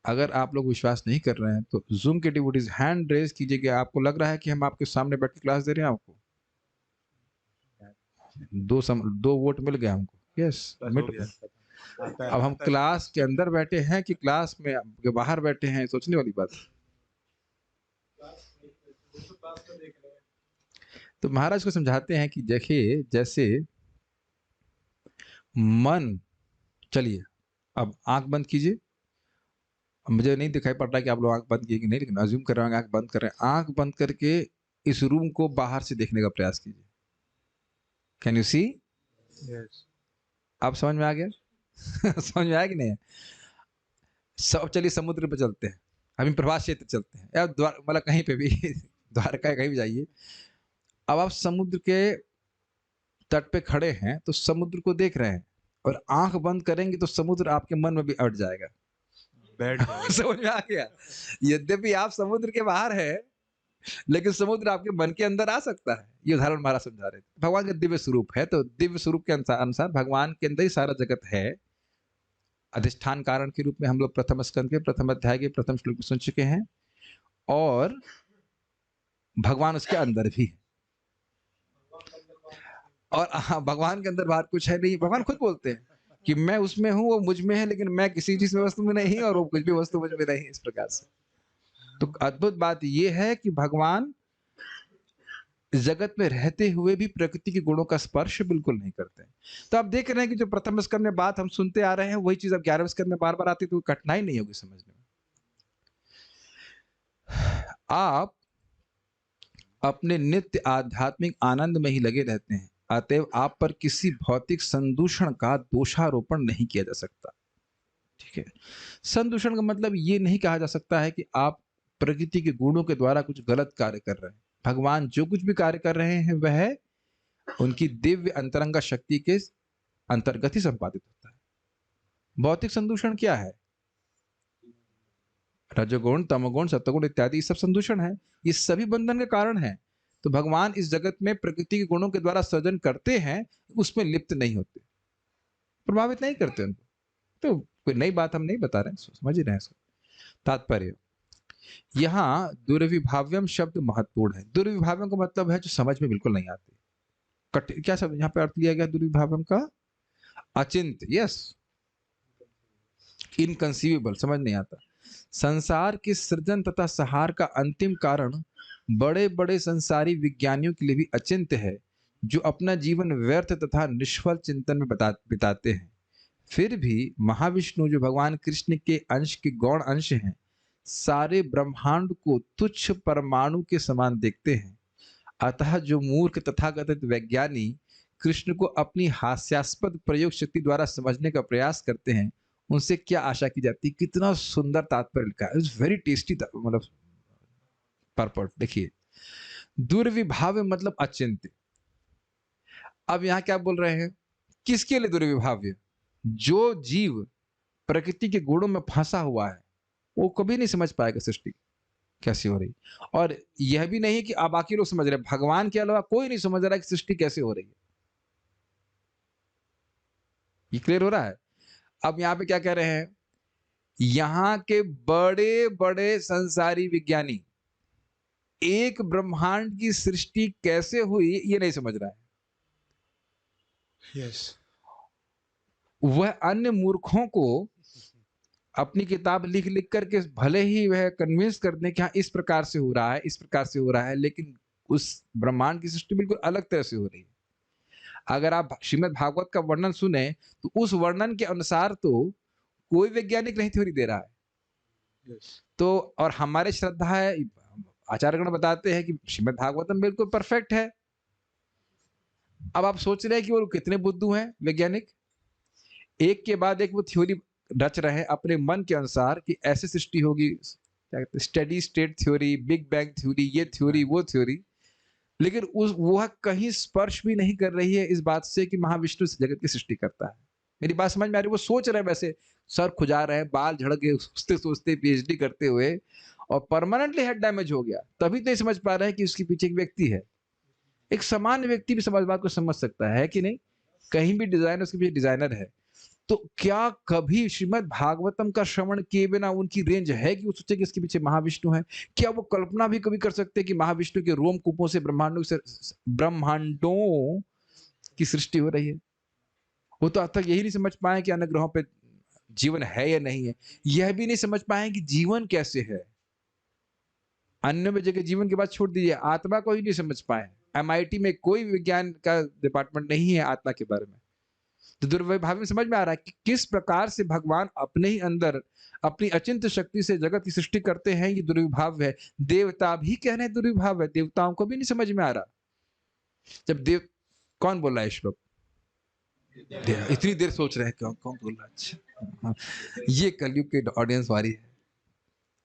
अगर आप लोग विश्वास नहीं कर रहे हैं तो जूम के डिवोटीज हैंड रेज कीजिए कि आपको लग रहा है कि हम आपके सामने बैठ के क्लास दे रहे हैं। आपको दो वोट मिल गया हमको। यस, अब हम क्लास के अंदर बैठे हैं कि क्लास में के बाहर बैठे हैं, सोचने वाली बात है। तो महाराज को समझाते हैं कि देखिए, जैसे मन, चलिए अब आंख बंद कीजिए। मुझे नहीं दिखाई पड़ रहा कि आप लोग आंख बंद किए कि नहीं, लेकिन अज्यूम कर रहे हैं आंख बंद कर रहे हैं। आंख बंद करके इस रूम को बाहर से देखने का प्रयास कीजिए। Can you see? आप समझ में आ गया? समझ में आया कि नहीं? सब चलिए समुद्र पे चलते हैं, अभी प्रभास क्षेत्र चलते हैं, या मतलब कहीं पे भी द्वारका कहीं भी जाइए। अब आप समुद्र के तट पे खड़े हैं तो समुद्र को देख रहे हैं, और आंख बंद करेंगे तो समुद्र आपके मन में भी अट जाएगा। समझ में आ गया? यद्यपि आप समुद्र के बाहर है, लेकिन समुद्र आपके मन के अंदर आ सकता है। ये उदाहरण महाराज समझा रहे थे। भगवान का दिव्य स्वरूप है, तो दिव्य स्वरूप के अनुसार भगवान के अंदर ही सारा जगत है। अधिष्ठान कारण के रूप में हम लोग प्रथम स्कंद के प्रथम अध्याय के प्रथम श्लोक में सुन चुके हैं, और भगवान उसके अंदर भी है। और भगवान के अंदर बाहर कुछ है नहीं। भगवान खुद बोलते हैं कि मैं उसमें हूँ, वो मुझ में है, लेकिन मैं किसी चीज में वस्तु में नहीं, और वो कुछ भी वस्तु मुझ में नहीं, इस प्रकार से। तो अद्भुत बात यह है कि भगवान जगत में रहते हुए भी प्रकृति के गुणों का स्पर्श बिल्कुल नहीं करते। तो आप देख रहे हैं कि जो प्रथम स्कंद में बात हम सुनते आ रहे हैं, वही चीज अब 11वें स्कंद में बार बार आती है, तो कठिनाई नहीं होगी समझने में। आप अपने नित्य आध्यात्मिक आनंद में ही लगे रहते हैं, अतएव आप पर किसी भौतिक संदूषण का दोषारोपण नहीं किया जा सकता। ठीक है, संदूषण का मतलब ये नहीं कहा जा सकता है कि आप प्रकृति के गुणों के द्वारा कुछ गलत कार्य कर रहे हैं। भगवान जो कुछ भी कार्य कर रहे हैं वह उनकी दिव्य अंतरंगा शक्ति के अंतर्गत ही संपादित होता है। भौतिक संदूषण क्या है? रजोगुण, तमोगुण, सत्वगुण इत्यादि सब संदूषण है, ये सभी बंधन के कारण है। तो भगवान इस जगत में प्रकृति के गुणों के द्वारा सृजन करते हैं, उसमें लिप्त नहीं होते, प्रभावित नहीं करते उनको। तो कोई नई बात हम नहीं बता रहे हैं, समझ ही रहे हैं इसको। तात्पर्य, यहाँ दुर्विभाव्यम शब्द महत्वपूर्ण है। दुर्विभाव्यम का मतलब है जो समझ में बिल्कुल नहीं आती। क्या शब्द यहाँ पे अर्थ लिया गया दुर्विभाव्यम का? अचिंत्य, यस, इनकंसीवेबल, समझ नहीं आता। संसार के सृजन तथा संहार का अंतिम कारण बड़े बड़े संसारी विज्ञानियों के लिए भी अचिंत्य है, जो अपना जीवन व्यर्थ तथा निष्फल चिंतन में बिताते हैं। फिर भी महाविष्णु, जो भगवान कृष्ण के अंश के गौण अंश हैं, सारे ब्रह्मांड को तुच्छ परमाणु के समान देखते हैं। अतः जो मूर्ख तथाकथित वैज्ञानी कृष्ण को अपनी हास्यास्पद प्रयोग शक्ति द्वारा समझने का प्रयास करते हैं, उनसे क्या आशा की जाती है? कितना सुंदर तात्पर्य लिखा है, इट्स वेरी टेस्टी, मतलब परपट। देखिए, दुर्विभाव्य मतलब अचिंत्य। अब यहां क्या बोल रहे हैं? किसके लिए दुर्विभाव्य? जो जीव प्रकृति के गुणों में फंसा हुआ है, वो कभी नहीं समझ पाएगा सृष्टि कैसे हो रही। और यह भी नहीं कि आप बाकी लोग समझ रहे हैं, भगवान के अलावा कोई नहीं समझ रहा है कि सृष्टि कैसे हो रही है। ये क्लियर हो रहा है? अब यहां पे क्या कह रहे हैं? यहां के बड़े बड़े संसारी विज्ञानी एक ब्रह्मांड की सृष्टि कैसे हुई ये नहीं समझ रहा है। यस, वह अन्य मूर्खों को अपनी किताब लिख लिख करके भले ही वह कन्विंस कर दें कि हाँ इस प्रकार से हो रहा है, इस प्रकार से हो रहा है, लेकिन उस ब्रह्मांड की सृष्टि बिल्कुल अलग तरह से हो रही है। अगर आप श्रीमद् भागवत का वर्णन सुने तो उस वर्णन के अनुसार तो कोई वैज्ञानिक नहीं थ्योरी दे रहा है। यस, तो और हमारे श्रद्धा है, आचार्यगण बताते हैं कि श्रीमद् भागवतम बिल्कुल परफेक्ट है। अब आप सोच रहे हैं कि वो कितने बुद्धू हैं वैज्ञानिक, एक के बाद एक वो थ्योरी रच रहे हैं अपने मन के अनुसार कि ऐसे सृष्टि होगी, क्या कहते हैं, steady state theory, big bang theory, ये थ्योरी, वो थ्योरी, लेकिन उस वह कहीं स्पर्श भी नहीं कर रही है इस बात से कि महाविष्णु इस जगत की सृष्टि करता है। मेरी बात समझ में आ रही है? वो सोच रहे हैं, वैसे सर खुजा रहे हैं, बाल झड़ गए सोचते सोचते, पीएचडी करते हुए, और परमानेंटली हेड डैमेज हो गया, तभी नहीं समझ पा रहे हैं कि उसके पीछे एक व्यक्ति है। एक सामान्य व्यक्ति भी समझ बात को समझ सकता है कि नहीं? कहीं भी डिजाइनर, उसके पीछे डिजाइनर है। तो क्या कभी श्रीमद् भागवतम का श्रवण किए बिना उनकी रेंज है कि वो सोचे कि इसके पीछे महाविष्णु है? क्या वो कल्पना भी कभी कर सकते हैं कि महाविष्णु के रोम कूपों से ब्रह्मांडों की सृष्टि हो रही है? वो तो अब तक यही नहीं समझ पाए कि अन्य ग्रहों पे जीवन है या नहीं है। यह भी नहीं समझ पाए कि जीवन कैसे है। अन्य जगह जीवन की बात छोड़ दीजिए, आत्मा को ही नहीं समझ पाए। MIT में कोई विज्ञान का डिपार्टमेंट नहीं है आत्मा के बारे में। तो दुर्विभाव में समझ में आ रहा है कि किस प्रकार से भगवान अपने ही अंदर अपनी अचिंत्य शक्ति से जगत की सृष्टि करते हैं। ये दुर्विभाव है। देवता भी कह रहे हैं दुर्विभाव है, देवताओं को भी नहीं समझ में आ रहा। जब कौन बोल रहा है श्लोक? इतनी देर सोच रहे हैं कौन बोल रहा है? अच्छा, ये कलयुग के ऑडियंस वाली है।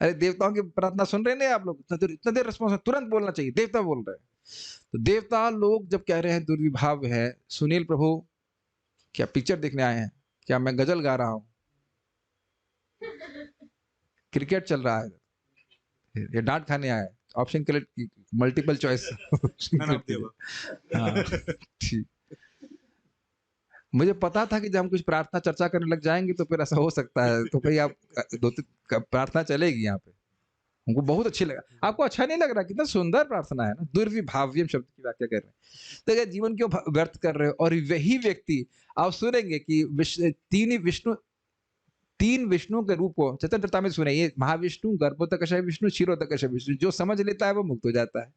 अरे देवताओं की प्रार्थना सुन रहे नहीं आप लोग? इतना देर रिस्पॉन्स, तुरंत बोलना चाहिए, देवता बोल रहे हैं। तो देवता लोग जब कह रहे हैं दुर्विभाव है, सुनील प्रभु क्या पिक्चर देखने आए हैं? क्या मैं गजल गा रहा हूं? क्रिकेट चल रहा है या डांट खाने आया है? ऑप्शन के लिए मल्टीपल चॉइस। हाँ ठीक। मुझे पता था कि जब हम कुछ प्रार्थना चर्चा करने लग जाएंगे तो फिर ऐसा हो सकता है, तो भाई आप प्रार्थना चलेगी यहाँ पे। हमको बहुत अच्छी लगा। आपको अच्छा नहीं लग रहा? कितना सुंदर प्रार्थना है ना। दुर्विभाव्यम शब्द की व्याख्या कर रहे हैं। तो अगर जीवन क्यों व्यर्थ कर रहे हो? और वही व्यक्ति आप सुनेंगे कि तीन विष्णु के रूप को चतुर्था में सुने, ये महाविष्णु, गर्भोदकशय विष्णु, क्षीरोदकशय विष्णु। जो समझ लेता है वो मुक्त हो जाता है।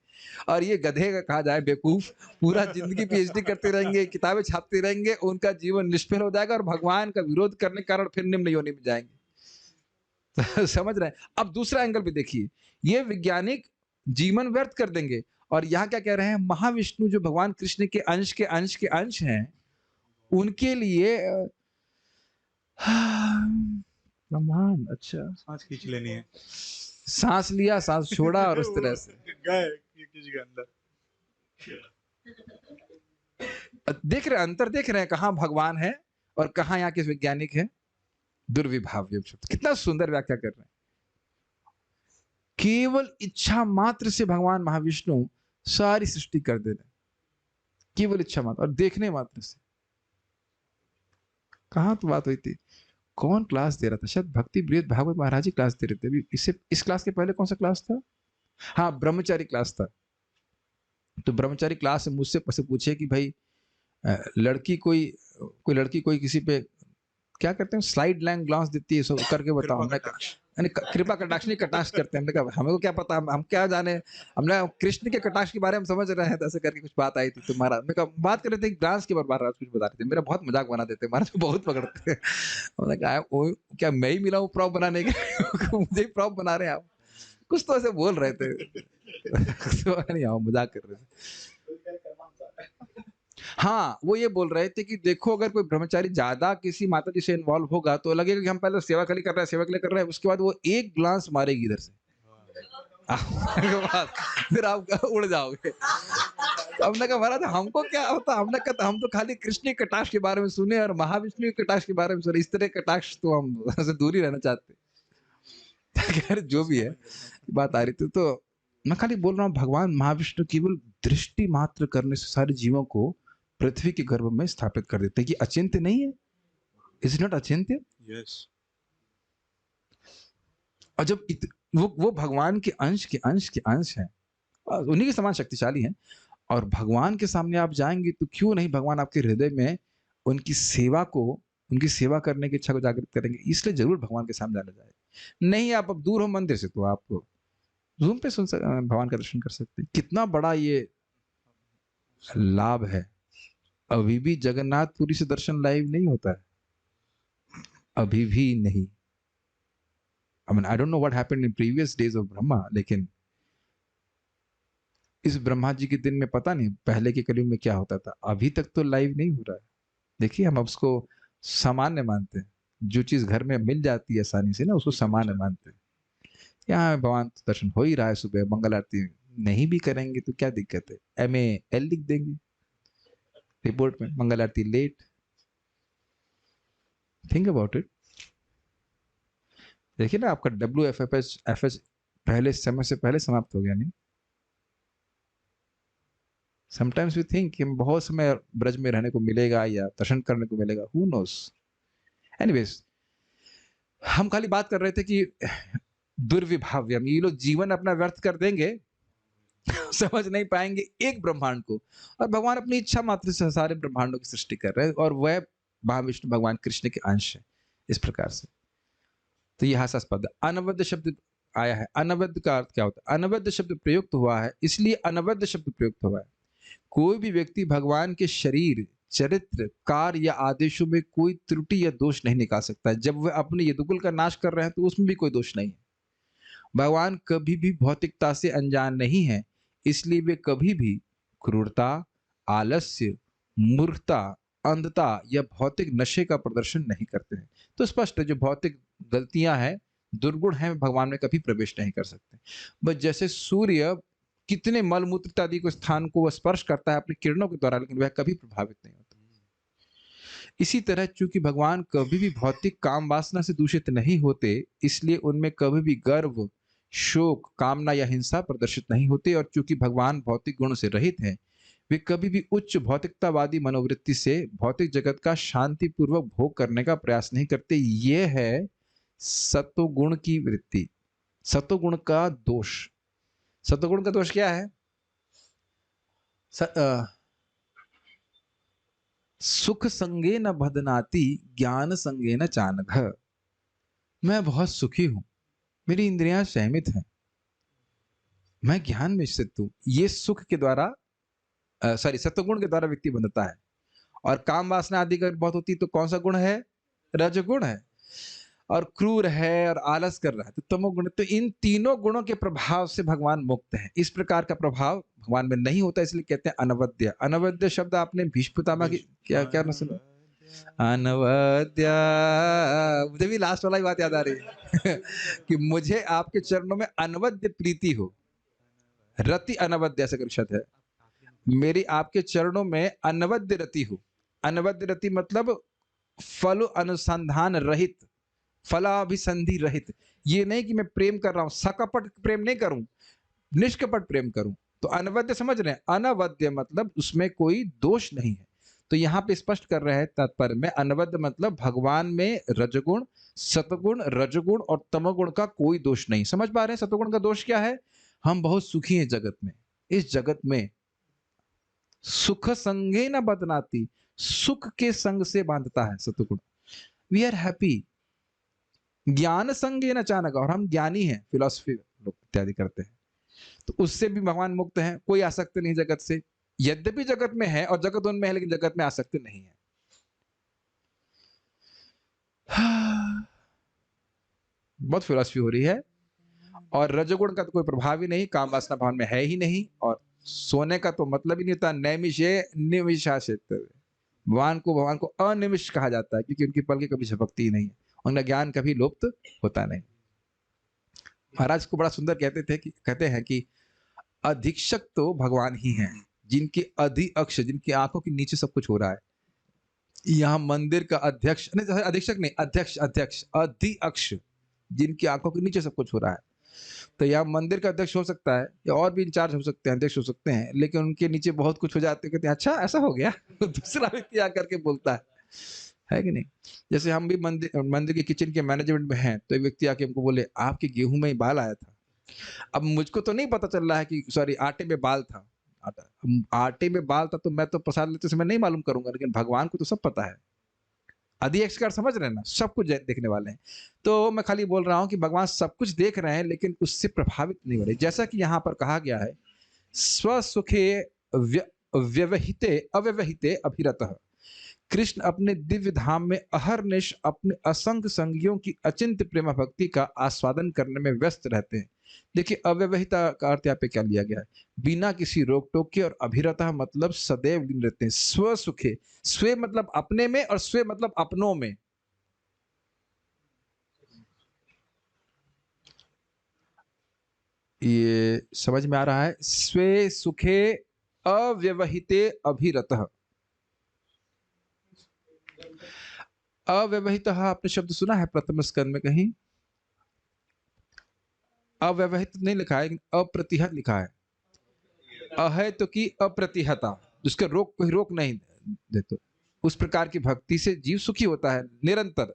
और ये गधे का कहा जाए बेवकूफ, पूरा जिंदगी पीएचडी करते रहेंगे, किताबें छापते रहेंगे, उनका जीवन निष्फल हो जाएगा और भगवान का विरोध करने के कारण फिर निम्न योनि में जाएंगे। समझ रहे हैं? अब दूसरा एंगल भी देखिए, ये वैज्ञानिक जीवन व्यर्थ कर देंगे। और यहाँ क्या कह रहे हैं? महाविष्णु जो भगवान कृष्ण के अंश हैं, उनके लिए ब्रह्मांड, अच्छा, सांस खींच लेनी है, सांस लिया, सांस छोड़ा, और उस तरह से गए किसी के अंदर। देख रहे अंतर, देख रहे हैं कहाँ भगवान है और कहाँ यहाँ के वैज्ञानिक है। दुर्विभाव्य शब्द, कितना सुंदर व्याख्या कर रहे हैं। केवल इच्छा मात्र से भगवान महाविष्णु सारी सृष्टि कर दे रहे, केवल इच्छा मात्र और देखने मात्र से। कहाँ तो बात हुई थी? कौन क्लास दे रहा था? शायद भक्ति प्रिय भागवत महाराज जी क्लास दे रहे थे। अभी इससे इस क्लास के पहले कौन सा क्लास था? हाँ, ब्रह्मचारी क्लास था। तो ब्रह्मचारी क्लास में मुझसे पूछे कि भाई लड़की कोई लड़की कोई किसी पे क्या करते हैं, स्लाइड लैंग ग्लांस देती है, सो करके बताओ। हमने कृपा कटाक्ष नहीं, कटाक्ष करते हैं। हमने कहा हमें को क्या पता, हम क्या जाने, हमने कृष्ण के कटाक्ष के बारे में समझ रहे हैं। तो ऐसे करके कुछ बात आई थी तुम्हारा, मैं कहा बात कर रहे थे ग्लांस के बारे में कुछ बता रहे थे। मेरा बहुत मजाक बना देते, महाराज बहुत पकड़ते हैं। हमने कहा क्या मैं ही मिला हूँ प्रॉप बनाने के? मुझे ही प्रॉप बना रहे हैं आप? कुछ तो ऐसे बोल रहे थे। नहीं, मजाक कर रहे थे। हाँ, वो ये बोल रहे थे कि देखो अगर कोई ब्रह्मचारी ज्यादा किसी माता जी से इन्वॉल्व होगा तो लगेगा कि हम पहले सेवा के लिए कर रहे हैं, सेवा के लिए कर रहे हैं, उसके बाद वो एक ग्लांस मारेगी इधर से, फिर आप उड़ जाओगे। तो हमने कहा महाराज हमको क्या होता? हमने कहा हम तो खाली कृष्ण के कटाक्ष के बारे में सुने और महाविष्णु के कटाक्ष के बारे में सुने, इस तरह के कटाक्ष तो हम से दूर ही रहना चाहते। जो भी है बात आ रही थी, तो मैं खाली बोल रहा हूँ भगवान महाविष्णु केवल दृष्टि मात्र करने से सारे जीवों को पृथ्वी के गर्भ में स्थापित कर देते हैं। कि अचिंत्य नहीं है? इज नॉट अचिंत्य? यस। और जब वो भगवान के अंश हैं, उन्हीं के समान शक्तिशाली हैं, और भगवान के सामने आप जाएंगे तो क्यों नहीं भगवान आपके हृदय में उनकी सेवा करने की इच्छा को जागृत करेंगे। इसलिए जरूर भगवान के सामने जाना जाए। नहीं आप अब दूर हो मंदिर से तो आप जूम पे भगवान का दर्शन कर सकते हैं। कितना बड़ा ये लाभ है। अभी भी जगन्नाथपुरी से दर्शन लाइव नहीं होता है, अभी भी नहीं। I mean, I don't know what happened in previous days of Brahma, लेकिन इस ब्रह्मा जी के दिन में पता नहीं पहले के कलयुग में क्या होता था। अभी तक तो लाइव नहीं हो रहा है। देखिए हम उसको सामान्य मानते हैं, जो चीज घर में मिल जाती है आसानी से ना, उसको सामान्य मानते हैं। यहाँ भगवान तो दर्शन हो ही रहा है। सुबह मंगल आरती नहीं भी करेंगे तो क्या दिक्कत है? MAL लिख देंगे रिपोर्ट में, मंगल आरती लेट। Think about it. देखिए ना आपका WFH पहले समय से पहले समाप्त हो गया नहीं? समटाइम्स वी थिंक कि बहुत समय ब्रज में रहने को मिलेगा या दर्शन करने को मिलेगा, हु नोस। एनीवेज, हम खाली बात कर रहे थे कि दुर्विभाव्यम, ये लोग जीवन अपना व्यर्थ कर देंगे, समझ नहीं पाएंगे एक ब्रह्मांड को, और भगवान अपनी इच्छा मात्र से सारे ब्रह्मांडों की सृष्टि कर रहे हैं, और वह महाविष्णु भगवान कृष्ण के अंश है। इस प्रकार से तो यह हास्यास्पद। अनवद्य शब्द आया है। अनवद्य का अर्थ क्या होता है? अनवद्य शब्द प्रयुक्त हुआ है, इसलिए अनवद्य शब्द प्रयुक्त हुआ है। कोई भी व्यक्ति भगवान के शरीर, चरित्र, कार्य या आदेशों में कोई त्रुटि या दोष नहीं निकाल सकता। जब वह अपने यदुकुल का नाश कर रहे हैं तो उसमें भी कोई दोष नहीं है। भगवान कभी भी भौतिकता से अनजान नहीं है, इसलिए वे कभी भी क्रूरता, आलस्य, मूर्खता, अंधता या भौतिक नशे का प्रदर्शन नहीं करते हैं। तो स्पष्ट है जो भौतिक गलतियां हैं, दुर्गुण हैं, भगवान में कभी प्रवेश नहीं कर सकते। बस जैसे सूर्य कितने मलमूत्र आदि को स्थान को स्पर्श करता है अपनी किरणों के द्वारा, लेकिन वह कभी प्रभावित नहीं होता। इसी तरह चूंकि भगवान कभी भी भौतिक काम वासना से दूषित नहीं होते, इसलिए उनमें कभी भी गर्व, शोक, कामना या हिंसा प्रदर्शित नहीं होते। और चूंकि भगवान भौतिक गुण से रहित हैं, वे कभी भी उच्च भौतिकतावादी मनोवृत्ति से भौतिक जगत का शांतिपूर्वक भोग करने का प्रयास नहीं करते। यह है सत्वगुण की वृत्ति। सत्वगुण का दोष। सत्वगुण का दोष क्या है? सुख संगे न बदनाति ज्ञान संगे न चानघ। मैं बहुत सुखी हूं, मेरी इंद्रियां संयमित हैं, मैं ज्ञान में स्थित हूं। ये सुख के द्वारा सत्वगुण के द्वारा व्यक्ति बनता है। और काम वासना आदि का बहुत होती तो कौन सा गुण है? रजगुण है। और क्रूर है और आलस कर रहा है तो तमोगुण। तो इन तीनों गुणों के प्रभाव से भगवान मुक्त है। इस प्रकार का प्रभाव भगवान में नहीं होता, इसलिए कहते हैं अनवद्य। अनवद्य शब्द आपने भीष्म पितामह की क्या क्या न सुना? अनवद्य। मुझे भी लास्ट वाला ही बात याद आ रही है कि मुझे आपके चरणों में अनवद्य प्रीति हो। रति अनवद्य ऐसा शब्द है। मेरी आपके चरणों में अनवद्य रति हो। अनवद्य रति मतलब फल अनुसंधान रहित, फलाभिसंधि रहित। ये नहीं कि मैं प्रेम कर रहा हूं, सकपट प्रेम नहीं करूं, निष्कपट प्रेम करूं। तो अनवद्य समझ रहे हैं? अनवद्य मतलब उसमें कोई दोष नहीं है। तो यहाँ पे स्पष्ट कर रहे हैं तात्पर्य में, अनवद्य मतलब भगवान में रजगुण, सतगुण, रजगुण और तमगुण का कोई दोष नहीं। समझ पा रहे हैं? सतगुण का दोष क्या है? हम बहुत सुखी हैं जगत में। इस जगत में सुख संगे न बदनाती, सुख के संग से बांधता है सतगुण। We are happy. ज्ञान संगे न चानक, और हम ज्ञानी हैं, फिलॉसफी लोग इत्यादि करते हैं, तो उससे भी भगवान मुक्त हैं। कोई आसक्ति नहीं जगत से, यद्यपि जगत में है और जगत उनमें है, लेकिन जगत में आसक्ति नहीं है। बहुत फिलॉसफी हो रही है। और रजोगुण का तो कोई प्रभाव ही नहीं, काम वासना भवन में है ही नहीं। और सोने का तो मतलब ही नहीं होता। नैमिषे निमिषाशित, भगवान को अनिमिष कहा जाता है, क्योंकि उनकी पलकें कभी झपकती ही नहीं है, उनका ज्ञान कभी लुप्त होता नहीं। महाराज को बड़ा सुंदर कहते हैं कि अधीक्षक तो भगवान ही हैं, जिनके अधिअक्ष, जिनकी आंखों के नीचे सब कुछ हो रहा है। यहाँ मंदिर का अध्यक्ष नहीं, अधीक्षक नहीं, अध्यक्ष, अधिअक्ष, जिनकी आंखों के नीचे सब कुछ हो रहा है। तो यहाँ मंदिर का अध्यक्ष हो सकता है, या और भी इंचार्ज हो सकते हैं, अध्यक्ष हो सकते हैं, लेकिन उनके नीचे बहुत कुछ हो जाते हैं। कहते हैं अच्छा ऐसा हो गया दूसरा व्यक्ति आकर के बोलता है कि नहीं? जैसे हम भी मंदिर के किचन के मैनेजमेंट में हैं, तो एक व्यक्ति आके हमको बोले आपके गेहूं में बाल आया था। अब मुझको तो नहीं पता चल रहा है कि सॉरी आटे में बाल था, आटे में बाल था, तो मैं तो प्रसाद लेते समय नहीं मालूम करूंगा, लेकिन भगवान को तो सब पता है। अधिकार समझ रहे हैं ना, सब कुछ देखने वाले हैं। तो मैं खाली बोल रहा हूं कि भगवान सब कुछ देख रहे हैं, लेकिन उससे प्रभावित नहीं हो रहे। जैसा कि यहाँ पर कहा गया है, स्वसुखे व्यवहिते अव्यवहिते अभिरतः। कृष्ण अपने दिव्य धाम में अहरनिश अपने असंख्य संगियों की अचिंत्य प्रेम भक्ति का आस्वादन करने में व्यस्त रहते हैं। देखिए, अव्यवहिता का अर्थ यहाँ पे क्या लिया गया है? बिना किसी रोक टोक के, और अभिरतः मतलब सदैव लीन रहते हैं। स्व सुखे, स्व मतलब अपने में, और स्व मतलब अपनों में। ये समझ में आ रहा है? स्वे सुखे अव्यवहिते अभिरतः। अव्यवहितः आपने शब्द सुना है प्रथम स्कंद में कहीं? अव्यवहित नहीं लिखा है, अप्रतिहत लिखा है। अहेतु की अप्रतिहता, जिसका कोई रोक नहीं देते, उस प्रकार की भक्ति से जीव सुखी होता है निरंतर।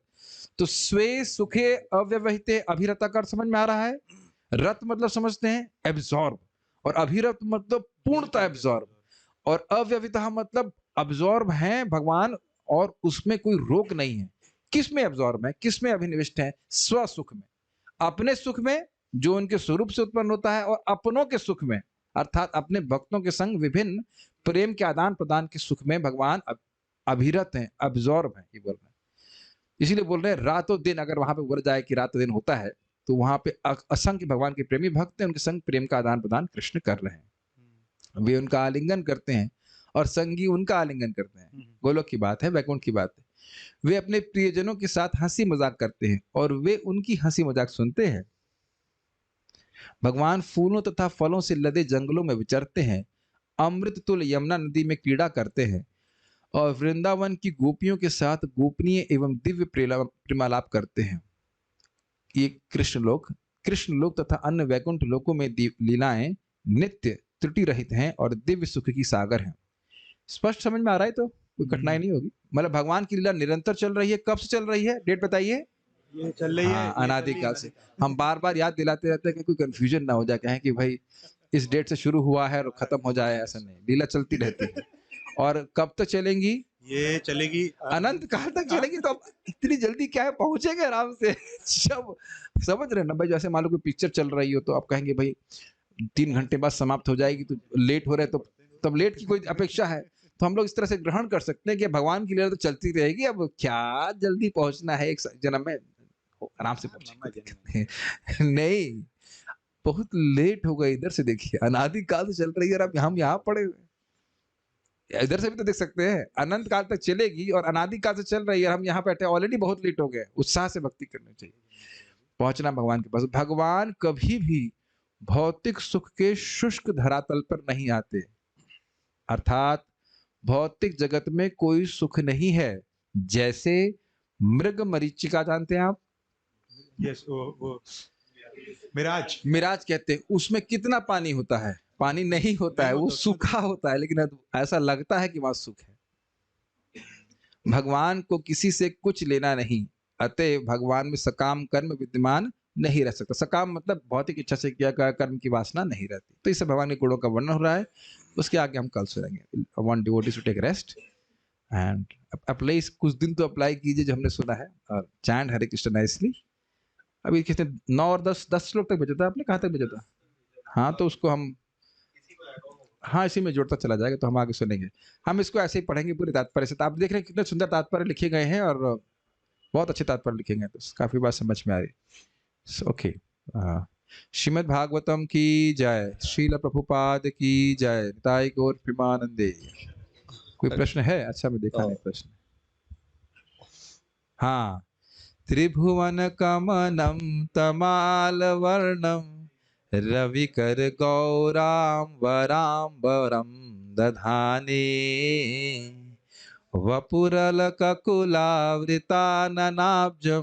तो स्वे सुखे अव्यवहिते अभिरता का समझ में आ रहा है? रत मतलब समझते हैं एब्जॉर्ब, और अभिरत मतलब पूर्णतः एब्जॉर्ब, और अव्यवहिता मतलब अब्जॉर्ब है भगवान, और उसमें कोई रोक नहीं है। किस में अब्जॉर्ब है, किस में अभिनिविष्ट है? स्व सुख में, अपने सुख में जो उनके स्वरूप से उत्पन्न होता है, और अपनों के सुख में, अर्थात अपने भक्तों के संग विभिन्न प्रेम के आदान प्रदान के सुख में भगवान अभिरत हैं, अब्जॉर्ब हैं। ये बोल रहे हैं, इसीलिए बोल रहे हैं रातों दिन, अगर वहां पे बोला जाए कि रातों दिन होता है, तो वहां पे असंख्य भगवान के प्रेमी भक्त हैं, उनके संग प्रेम का आदान प्रदान कृष्ण कर रहे हैं। वे उनका आलिंगन करते हैं, और संगी उनका आलिंगन करते हैं। गोलोक की बात है, वैकुंठ की बात है। वे अपने प्रियजनों के साथ हंसी मजाक करते हैं, और वे उनकी हंसी मजाक सुनते हैं। भगवान फूलों तथा फलों से लदे जंगलों में विचरते हैं, अमृत तुल्य यमुना नदी में क्रीड़ा करते हैं, और वृंदावन की गोपियों के साथ गोपनीय एवं दिव्य प्रेमालाप करते हैं। ये कृष्ण लोक तथा अन्य वैकुंठ लोकों में लीलाएं नित्य त्रुटि रहित हैं, और दिव्य सुख की सागर हैं। स्पष्ट समझ में आ रहा है? तो कोई कठिनाई नहीं होगी। मतलब भगवान की लीला निरंतर चल रही है। कब से चल रही है? डेट बताइए। ये चल रही है, हाँ ये चल रही है अनादिकाल से। हम बार बार याद दिलाते रहते हैं कि कोई कंफ्यूजन ना हो जाए, कहें कि भाई इस डेट से शुरू हुआ है और खत्म हो जाए, ऐसा नहीं, लीला चलती रहती है। और कब तक चलेंगी? ये चलेगी अनंत काल तक चलेगी। तो अब इतनी जल्दी क्या है, पहुंचेंगे आराम से। जब समझ रहे हैं ना भाई, जैसे मान लो कोई पिक्चर चल रही हो तो आप कहेंगे भाई 3 घंटे बाद समाप्त हो जाएगी, तो लेट हो रहे हैं, तो तब लेट की कोई अपेक्षा है? तो हम लोग इस तरह से ग्रहण कर सकते हैं कि भगवान की लीला तो चलती रहेगी, अब क्या जल्दी पहुंचना है, एक जन्म में आराम से मामा पहुंचेंगे, जन्म दिक्कत नहीं है। नहीं, बहुत लेट हो गए। इधर से देखिए, अनादि काल से चल रही है और अब हम यहाँ पड़े हुए हैं। इधर से भी तो देख सकते हैं, अनंत काल तक चलेगी और अनादि काल से चल रही है और हम यहाँ बैठे, ऑलरेडी बहुत लेट हो गए। उत्साह से भक्ति करनी चाहिए, पहुंचना भगवान के पास। भगवान कभी भी भौतिक सुख के शुष्क धरातल पर नहीं आते, अर्थात भौतिक जगत में कोई सुख नहीं है। जैसे मृग मरीचिका, जानते हैं आप? यस, वो मिराज। मिराज कहते हैं, उसमें कितना पानी होता है? पानी नहीं होता है, नहीं वो होता, उसमें सूखा होता है, लेकिन ऐसा लगता है कि वहां सुख है। भगवान को किसी से कुछ लेना नहीं, अतः भगवान में सकाम कर्म विद्यमान नहीं रह सकता। सकाम मतलब भौतिक इच्छा से किया गया कर्म की वासना नहीं रहती। तो इससे भगवान के गुणों का वर्णन हो रहा है, उसके आगे हम कल सुनेंगे। I want devotees to take rest and apply, कुछ दिन तो अप्लाई कीजिए जो हमने सुना है, और चैंट हरे कृष्ण नाइसली। अभी कितने 9 और 10 श्लोक तक भेजा था आपने, कहाँ तक भेजा था? हाँ, तो उसको हम, हाँ, इसी में जोड़ता चला जाएगा, तो हम आगे सुनेंगे। हम इसको ऐसे ही पढ़ेंगे पूरे तात्पर्य से। तो आप देख रहे हैं कितने सुंदर तात्पर्य लिखे गए हैं, और बहुत अच्छे तात्पर्य लिखे गए हैं, तो काफी बात समझ में आ रही। ओके, श्रीमद् भागवतम की जय, श्रील प्रभुपाद की जय, निताई गौर प्रेमानंदे। कोई प्रश्न है? अच्छा, मैं देखा नहीं प्रश्न। हाँ, त्रिभुवन कमनम तमाल वर्णम रविकर गौराम्बराम्बरम दधाने वपुरलककुलावृताननाब्जं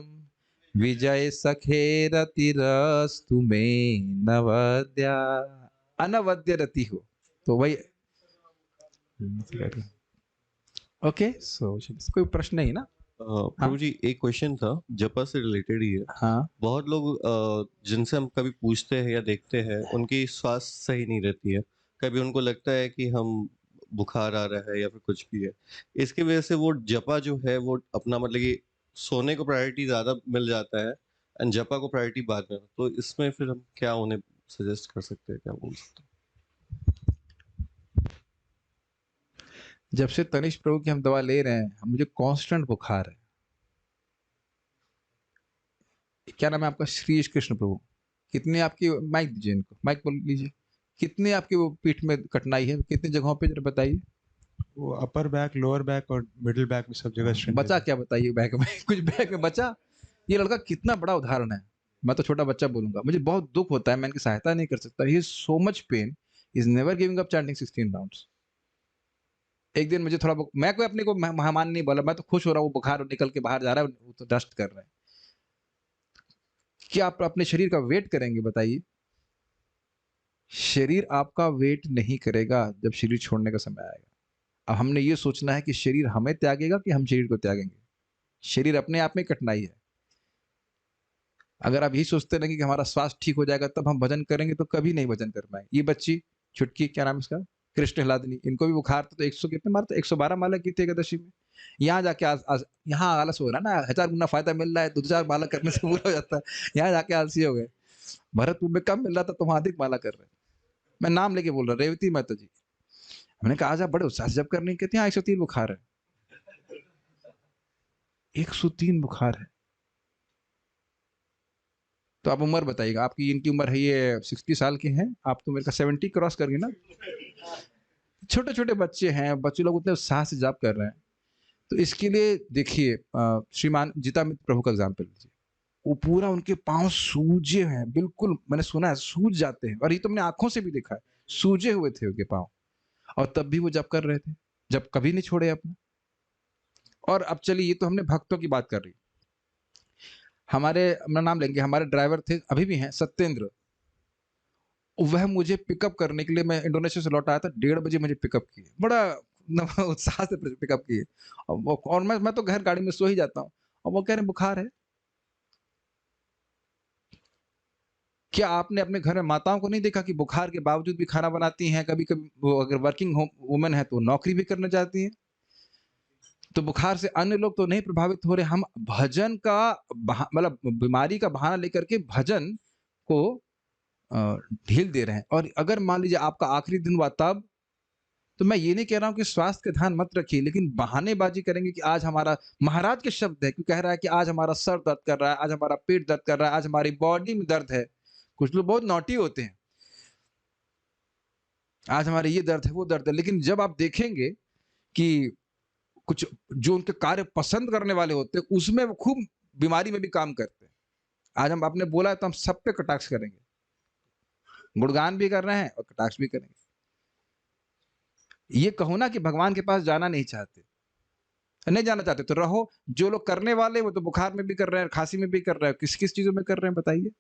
विजय सखेरतिरस्तु मे नवद्या। अनवद्य रति हो तो वही। ओके, सो कोई प्रश्न नहीं ना? प्रभु जी, एक क्वेश्चन था, जपा से रिलेटेड ही है। हाँ, बहुत लोग जिनसे हम कभी पूछते हैं या देखते हैं, उनकी स्वास्थ्य सही नहीं रहती है। कभी उनको लगता है कि हम बुखार आ रहा है या फिर कुछ भी है। इसकी वजह से वो जपा जो है वो अपना मतलब कि सोने को प्रायोरिटी ज़्यादा मिल जाता है एंड जपा को प्रायोरिटी बाद में। तो इसमें फिर हम क्या उन्हें सजेस्ट कर सकते हैं, क्या बोल सकते हैं? जब से तनिष्क प्रभु की हम दवा ले रहे हैं, मुझे कांस्टेंट बुखार है। क्या नाम है आपका? श्री कृष्ण प्रभु। कितनी आपकी, माइक दीजिए इनको, माइक बोल लीजिए। कितनी आपकी वो पीठ में कठिनाई है, कितनी जगहों पे, जरा बताइए। वो अपर बैक, लोअर बैक और मिडिल बैक में सब जगह स्ट्रेन बचा क्या, बताइए बैक में। कुछ बैक में बचा? ये लड़का कितना बड़ा उदाहरण है। मैं तो छोटा बच्चा बोलूंगा, मुझे बहुत दुख होता है, मैं इनकी सहायता नहीं कर सकता। He is so much pain, is never giving up chanting 16 rounds. एक दिन मुझे थोड़ा, मैं कोई अपने को मेहमान नहीं बोला, मैं तो खुश हो रहा हूँ, बुखार निकल के बाहर जा रहा है, वो तो डस्ट कर रहे हैं। क्या आप अपने शरीर का वेट करेंगे, बताइए? शरीर आपका वेट नहीं करेगा जब शरीर छोड़ने का समय आएगा। अब हमने ये सोचना है कि शरीर हमें त्यागेगा कि हम शरीर को त्यागेंगे। शरीर अपने आप में कठिनाई है। अगर आप यही सोचते रहेंगे कि हमारा स्वास्थ्य ठीक हो जाएगा तब हम भजन करेंगे, तो कभी नहीं भजन कर पाएंगे। ये बच्ची छुटकी, क्या नाम इसका, कृष्ण हलादनी, इनको भी बुखार था, तो 100 कितने मारा था, 112 माला की थी एकादशी में। यहाँ जाके यहाँ आलस हो रहा है ना, 1000 गुना फायदा मिल रहा है, 2000 माला करने से पूरा हो जाता है। यहाँ जाके आलसी हो गए। भरतपुर में कम मिल रहा था तो वहां अधिक माला कर रहे हैं। मैं नाम लेके बोल रहा, रेवती माता जी। हमने कहा, आज आप बड़े उत्साह से जब करने, कहते हैं 103 बुखार है। 103 बुखार है। तो आप उम्र बताइएगा, आपकी, इनकी उम्र है ये 60 साल के हैं, आप तो मेरे का 70 क्रॉस कर गए ना। छोटे छोटे बच्चे हैं, बच्चे लोग उतने उत्साह से जाप कर रहे हैं। तो इसके लिए देखिए, श्रीमान जीतामित्र प्रभु का एग्जाम्पल लीजिए। वो पूरा उनके पांव सूजे हैं, बिल्कुल, मैंने सुना है सूज जाते हैं, और ये तो मैंने आंखों से भी देखा है, सूजे हुए थे उनके पांव, और तब भी वो जप कर रहे थे, जब कभी नहीं छोड़े अपना। और अब चलिए, ये तो हमने भक्तों की बात कर रही। हमारे, अपना नाम लेंगे, हमारे ड्राइवर थे, अभी भी हैं, सत्येंद्र। वह मुझे पिकअप करने के लिए, मैं इंडोनेशिया से लौट आया था, 1:30 बजे मुझे पिकअप किए, बड़ा उत्साह से पिकअप किए। और मैं तो घर गाड़ी में सो ही जाता हूँ, और वो कह रहे बुखार है। क्या आपने अपने घर में माताओं को नहीं देखा कि बुखार के बावजूद भी खाना बनाती हैं? कभी-कभी वो अगर वर्किंग वुमन है तो नौकरी भी करना चाहती हैं। तो बुखार से अन्य लोग तो नहीं प्रभावित हो रहे, हम भजन का मतलब बीमारी का बहाना लेकर के भजन को ढील दे रहे हैं। और अगर मान लीजिए आपका आखिरी दिन हुआ तब, तो मैं ये नहीं कह रहा हूँ कि स्वास्थ्य का ध्यान मत रखिए, लेकिन बहानेबाजी करेंगे कि आज हमारा महाराज के शब्द है कि कह रहा है कि आज हमारा सर दर्द कर रहा है, आज हमारा पेट दर्द कर रहा है, आज हमारी बॉडी में दर्द है। कुछ लोग बहुत नॉटी होते हैं, आज हमारे ये दर्द है वो दर्द है, लेकिन जब आप देखेंगे कि कुछ जो उनके कार्य पसंद करने वाले होते हैं उसमें वो खूब बीमारी में भी काम करते हैं। आज हम आपने बोला है तो हम सब पे कटाक्ष करेंगे, गुणगान भी कर रहे हैं और कटाक्ष भी करेंगे। ये कहो ना कि भगवान के पास जाना नहीं चाहते, नहीं जाना चाहते तो रहो। जो लोग करने वाले वो तो बुखार में भी कर रहे हैं, खांसी में भी कर रहे हैं, किस किस चीजों में कर रहे हैं बताइए।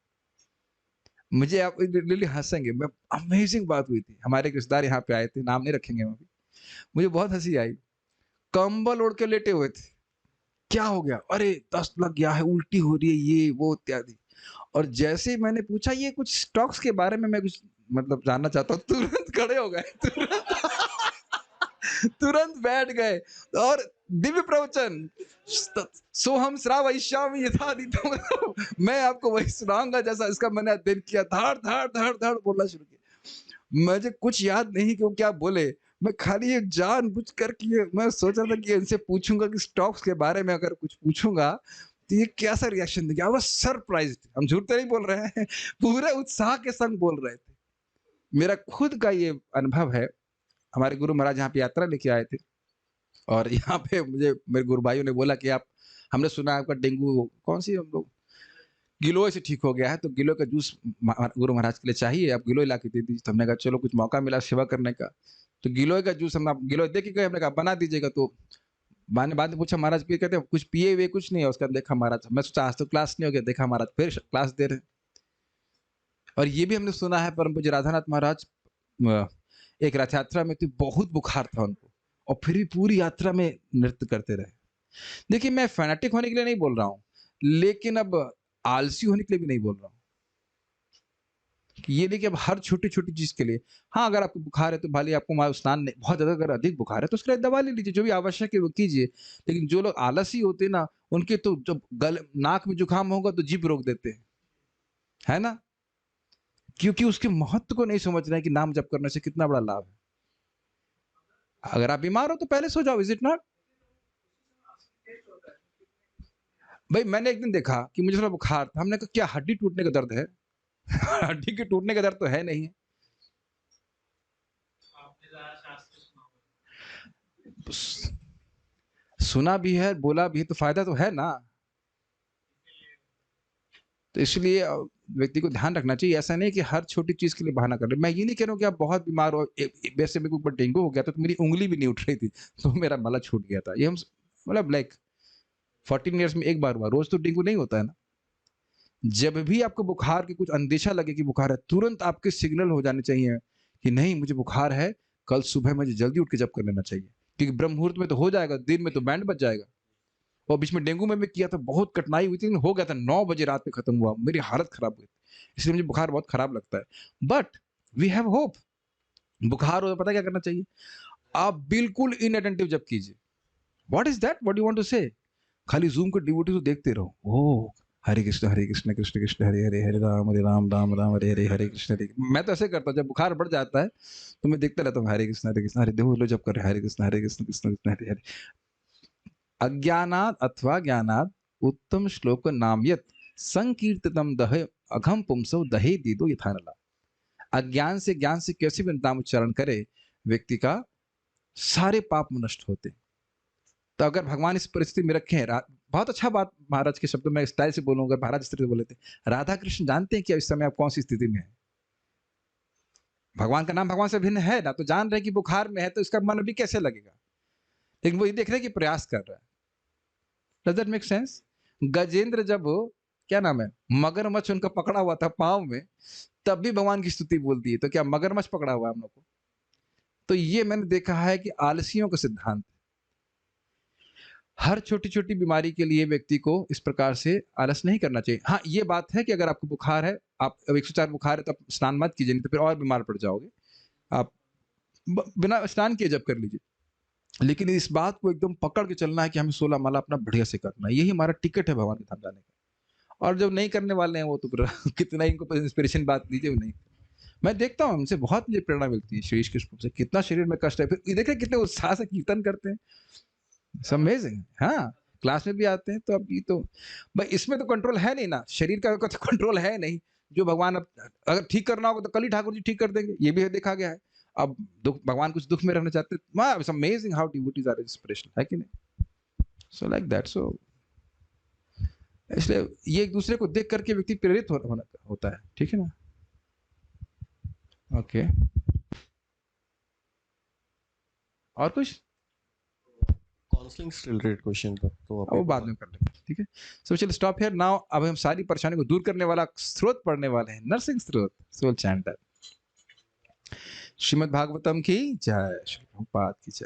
मुझे आप लिटरली हंसेंगे, मैं अमेजिंग बात हुई थी, हमारे रिश्तेदार यहाँ पे आए थे, नाम नहीं रखेंगे हम अभी। मुझे बहुत हंसी आई, कंबल ओढ़ के लेटे हुए थे। क्या हो गया? अरे दस्त लग गया है, उल्टी हो रही है, ये वो इत्यादि। और जैसे ही मैंने पूछा ये कुछ स्टॉक्स के बारे में मैं कुछ मतलब जानना चाहता हूँ, तुरंत खड़े हो गए, तुरंत बैठ गए और दिव्य प्रवचन सोहम श्रावयिष्यामि यथा नीतम, मैं आपको वही सुनाऊंगा जैसा इसका मैंने अध्ययन किया। धाड़ धाड़ धाड़ धाड़ बोलना शुरू किया। मुझे कुछ याद नहीं कि वो क्या बोले, मैं खाली एक जानबूझ कर कि मैं सोचा था कि इनसे पूछूंगा कि स्टॉक्स के बारे में अगर कुछ पूछूंगा तो ये कैसा रिएक्शन देंगे। आई वाज सरप्राइज्ड, हम झूठ तो नहीं बोल रहे हैं, पूरे उत्साह के संग बोल रहे थे। मेरा खुद का ये अनुभव है, हमारे गुरु महाराज यहाँ पे यात्रा लेके आए थे और यहाँ पे मुझे मेरे गुरु भाइयों ने बोला कि आप, हमने सुना आपका डेंगू कौन सी हम लोग गिलोय से ठीक हो गया है, तो गिलोय का जूस गुरु महाराज के लिए चाहिए, आप गिलोय ला के दे दीजिए। तो हमने कहा चलो कुछ मौका मिला सेवा करने का, तो गिलोय का जूस हम गिलोय दे के गए, हमने कहा बना दीजिएगा। तो बाद में पूछा महाराज पिए, कहते कुछ पिए हुए कुछ नहीं है। उसका देखा महाराज, मैं सोचा आज तो क्लास नहीं हो गया, देखा महाराज फिर क्लास दे रहे। और ये भी हमने सुना है परम पूज्य राधानाथ महाराज एक रथ यात्रा में तो बहुत बुखार था उनको, और फिर भी पूरी यात्रा में नृत्य करते रहे। देखिए मैं फैनेटिक होने के लिए नहीं बोल रहा हूँ, लेकिन अब आलसी होने के लिए भी नहीं बोल रहा हूँ। ये नहीं कि अब हर छोटी छोटी चीज के लिए, हाँ अगर आपको बुखार है तो भले आपको स्नान बहुत ज्यादा, अगर अधिक बुखार है तो उसके लिए दवा ले लीजिए, जो भी आवश्यक है वो कीजिए। लेकिन जो लोग आलसी होते हैं ना, उनके तो जब नाक में जुकाम होगा तो जीभ रोक देते हैं, है ना, क्योंकि उसके महत्व को नहीं समझ रहे हैं कि नाम जप करने से कितना बड़ा लाभ है। अगर आप बीमार हो तो पहले सो जाओ, इज इट नॉट? भाई मैंने एक दिन देखा कि मुझे थोड़ा बुखार था, हमने कहा क्या हड्डी टूटने का दर्द है? हड्डी के टूटने का दर्द तो है नहीं है। सुना भी है, बोला भी है, तो फायदा तो है ना। तो इसलिए व्यक्ति को ध्यान रखना चाहिए, ऐसा नहीं कि हर छोटी चीज के लिए बहाना कर रहे। मैं ये नहीं कह रहा हूँ कि आप बहुत बीमार हो, वैसे मेरे को ऊपर डेंगू हो गया था तो मेरी उंगली भी नहीं उठ रही थी तो मेरा मला छूट गया था, ये हम मतलब लाइक 14 ईयर्स में एक बार हुआ, रोज तो डेंगू नहीं होता है ना। जब भी आपको बुखार की कुछ अंदेशा लगे कि बुखार है, तुरंत आपके सिग्नल हो जाने चाहिए कि नहीं मुझे बुखार है, कल सुबह मुझे जल्दी उठ के जप कर लेना चाहिए, क्योंकि ब्रह्म मुहूर्त में तो हो जाएगा, दिन में तो बैंड बज जाएगा। और बीच में डेंगू में भी किया था, बहुत कठिनाई हुई थी, हो गया था, 9 बजे रात में खत्म हुआ, मेरी हालत खराब हुई, इसलिए मुझे बुखार बहुत खराब लगता है। But we have hope. बुखार हो तो पता क्या करना चाहिए, आप बिल्कुल इनअटेंटिव जब कीजिए। What is that, what you want to say, खाली जूम कर डिवोटी को देखते रहो, ओ हरे कृष्ण कृष्ण कृष्ण हरे हरे, हरे राम राम राम हरे हरे, हरे कृष्ण हरे। मैं तो ऐसे करता हूँ, जब बुखार बढ़ जाता है तो मैं देखता रहता हूँ हरे कृष्ण हरे देखो लो जब कर रहे हरे कृष्ण कृष्ण कृष्ण हरे हरे। अज्ञानात् अथवा ज्ञानात् उत्तम श्लोक नामयत संकीर्तनम दहे अघम पुंसो दहे दीदो यथानला। अज्ञान से ज्ञान से कैसे भी नाम उच्चारण करे, व्यक्ति का सारे पाप नष्ट होते। तो अगर भगवान इस परिस्थिति में रखे हैं, बहुत अच्छा बात महाराज के शब्दों में स्टाइल से बोलूंगा, महाराज इस तरह से बोले थे, राधा कृष्ण जानते हैं कि इस समय आप कौन सी स्थिति में है। भगवान का नाम भगवान से भिन्न है ना, तो जान रहे कि बुखार में है तो इसका मन भी कैसे लगेगा, लेकिन वो ये देख रहे कि प्रयास कर रहा है। Does that make sense? Gajendra जब क्या नाम है मगरमच्छ उनका पकड़ा हुआ था पांव में, तब भी भगवान की स्तुति बोलती है, तो क्या मगरमच्छ पकड़ा हुआ है हम लोग को? तो ये मैंने देखा है कि आलसियों का सिद्धांत। हर छोटी-छोटी बीमारी के लिए व्यक्ति को इस प्रकार से आलस नहीं करना चाहिए। हाँ, ये बात है कि अगर आपको बुखार है, आप 104 बुखार है तो आप स्नान मत कीजिए, नहीं तो फिर और बीमार पड़ जाओगे। आप बिना स्नान किए जब कर लीजिए। लेकिन इस बात को एकदम पकड़ के चलना है कि हमें 16 माला अपना बढ़िया से करना है, यही हमारा टिकट है भगवान के धाम जाने का। और जो नहीं करने वाले हैं वो तो फिर कितना ही इनको इंस्पिरेशन बात दीजिए, वो नहीं। मैं देखता हूँ उनसे बहुत मुझे प्रेरणा मिलती है श्रीश कृष्ण से, कितना शरीर में कष्ट है, फिर ये देखिए कितने उत्साह से कीर्तन करते हैं, इट्स अमेजिंग। हाँ, क्लास में भी आते हैं तो अब ये तो भाई इसमें तो कंट्रोल है नहीं ना, शरीर का तो कंट्रोल है नहीं। जो भगवान अब अगर ठीक करना होगा तो कल ही ठाकुर जी ठीक कर देंगे, ये भी देखा गया है। अब दुख भगवान कुछ दुख में रहना चाहते हैं, it's amazing how devotees are inspirational, है कि नहीं? So like that. सो इसलिए ये एक दूसरे को देख करके व्यक्ति प्रेरित होना होता है, ठीक है ना? ओके, और कुछ? काउंसलिंग से रिलेटेड क्वेश्चन था तो आप वो बाद में कर लेंगे, ठीक है? सो चलिए स्टॉप हियर नाउ। अब हम सारी परेशानी को दूर करने वाला स्रोत पढ़ने वाले हैं, नरसिंह स्रोत। सो चैंट दैट। श्रीमद् भागवतम की जय, श्री प्रभुपाद की जय।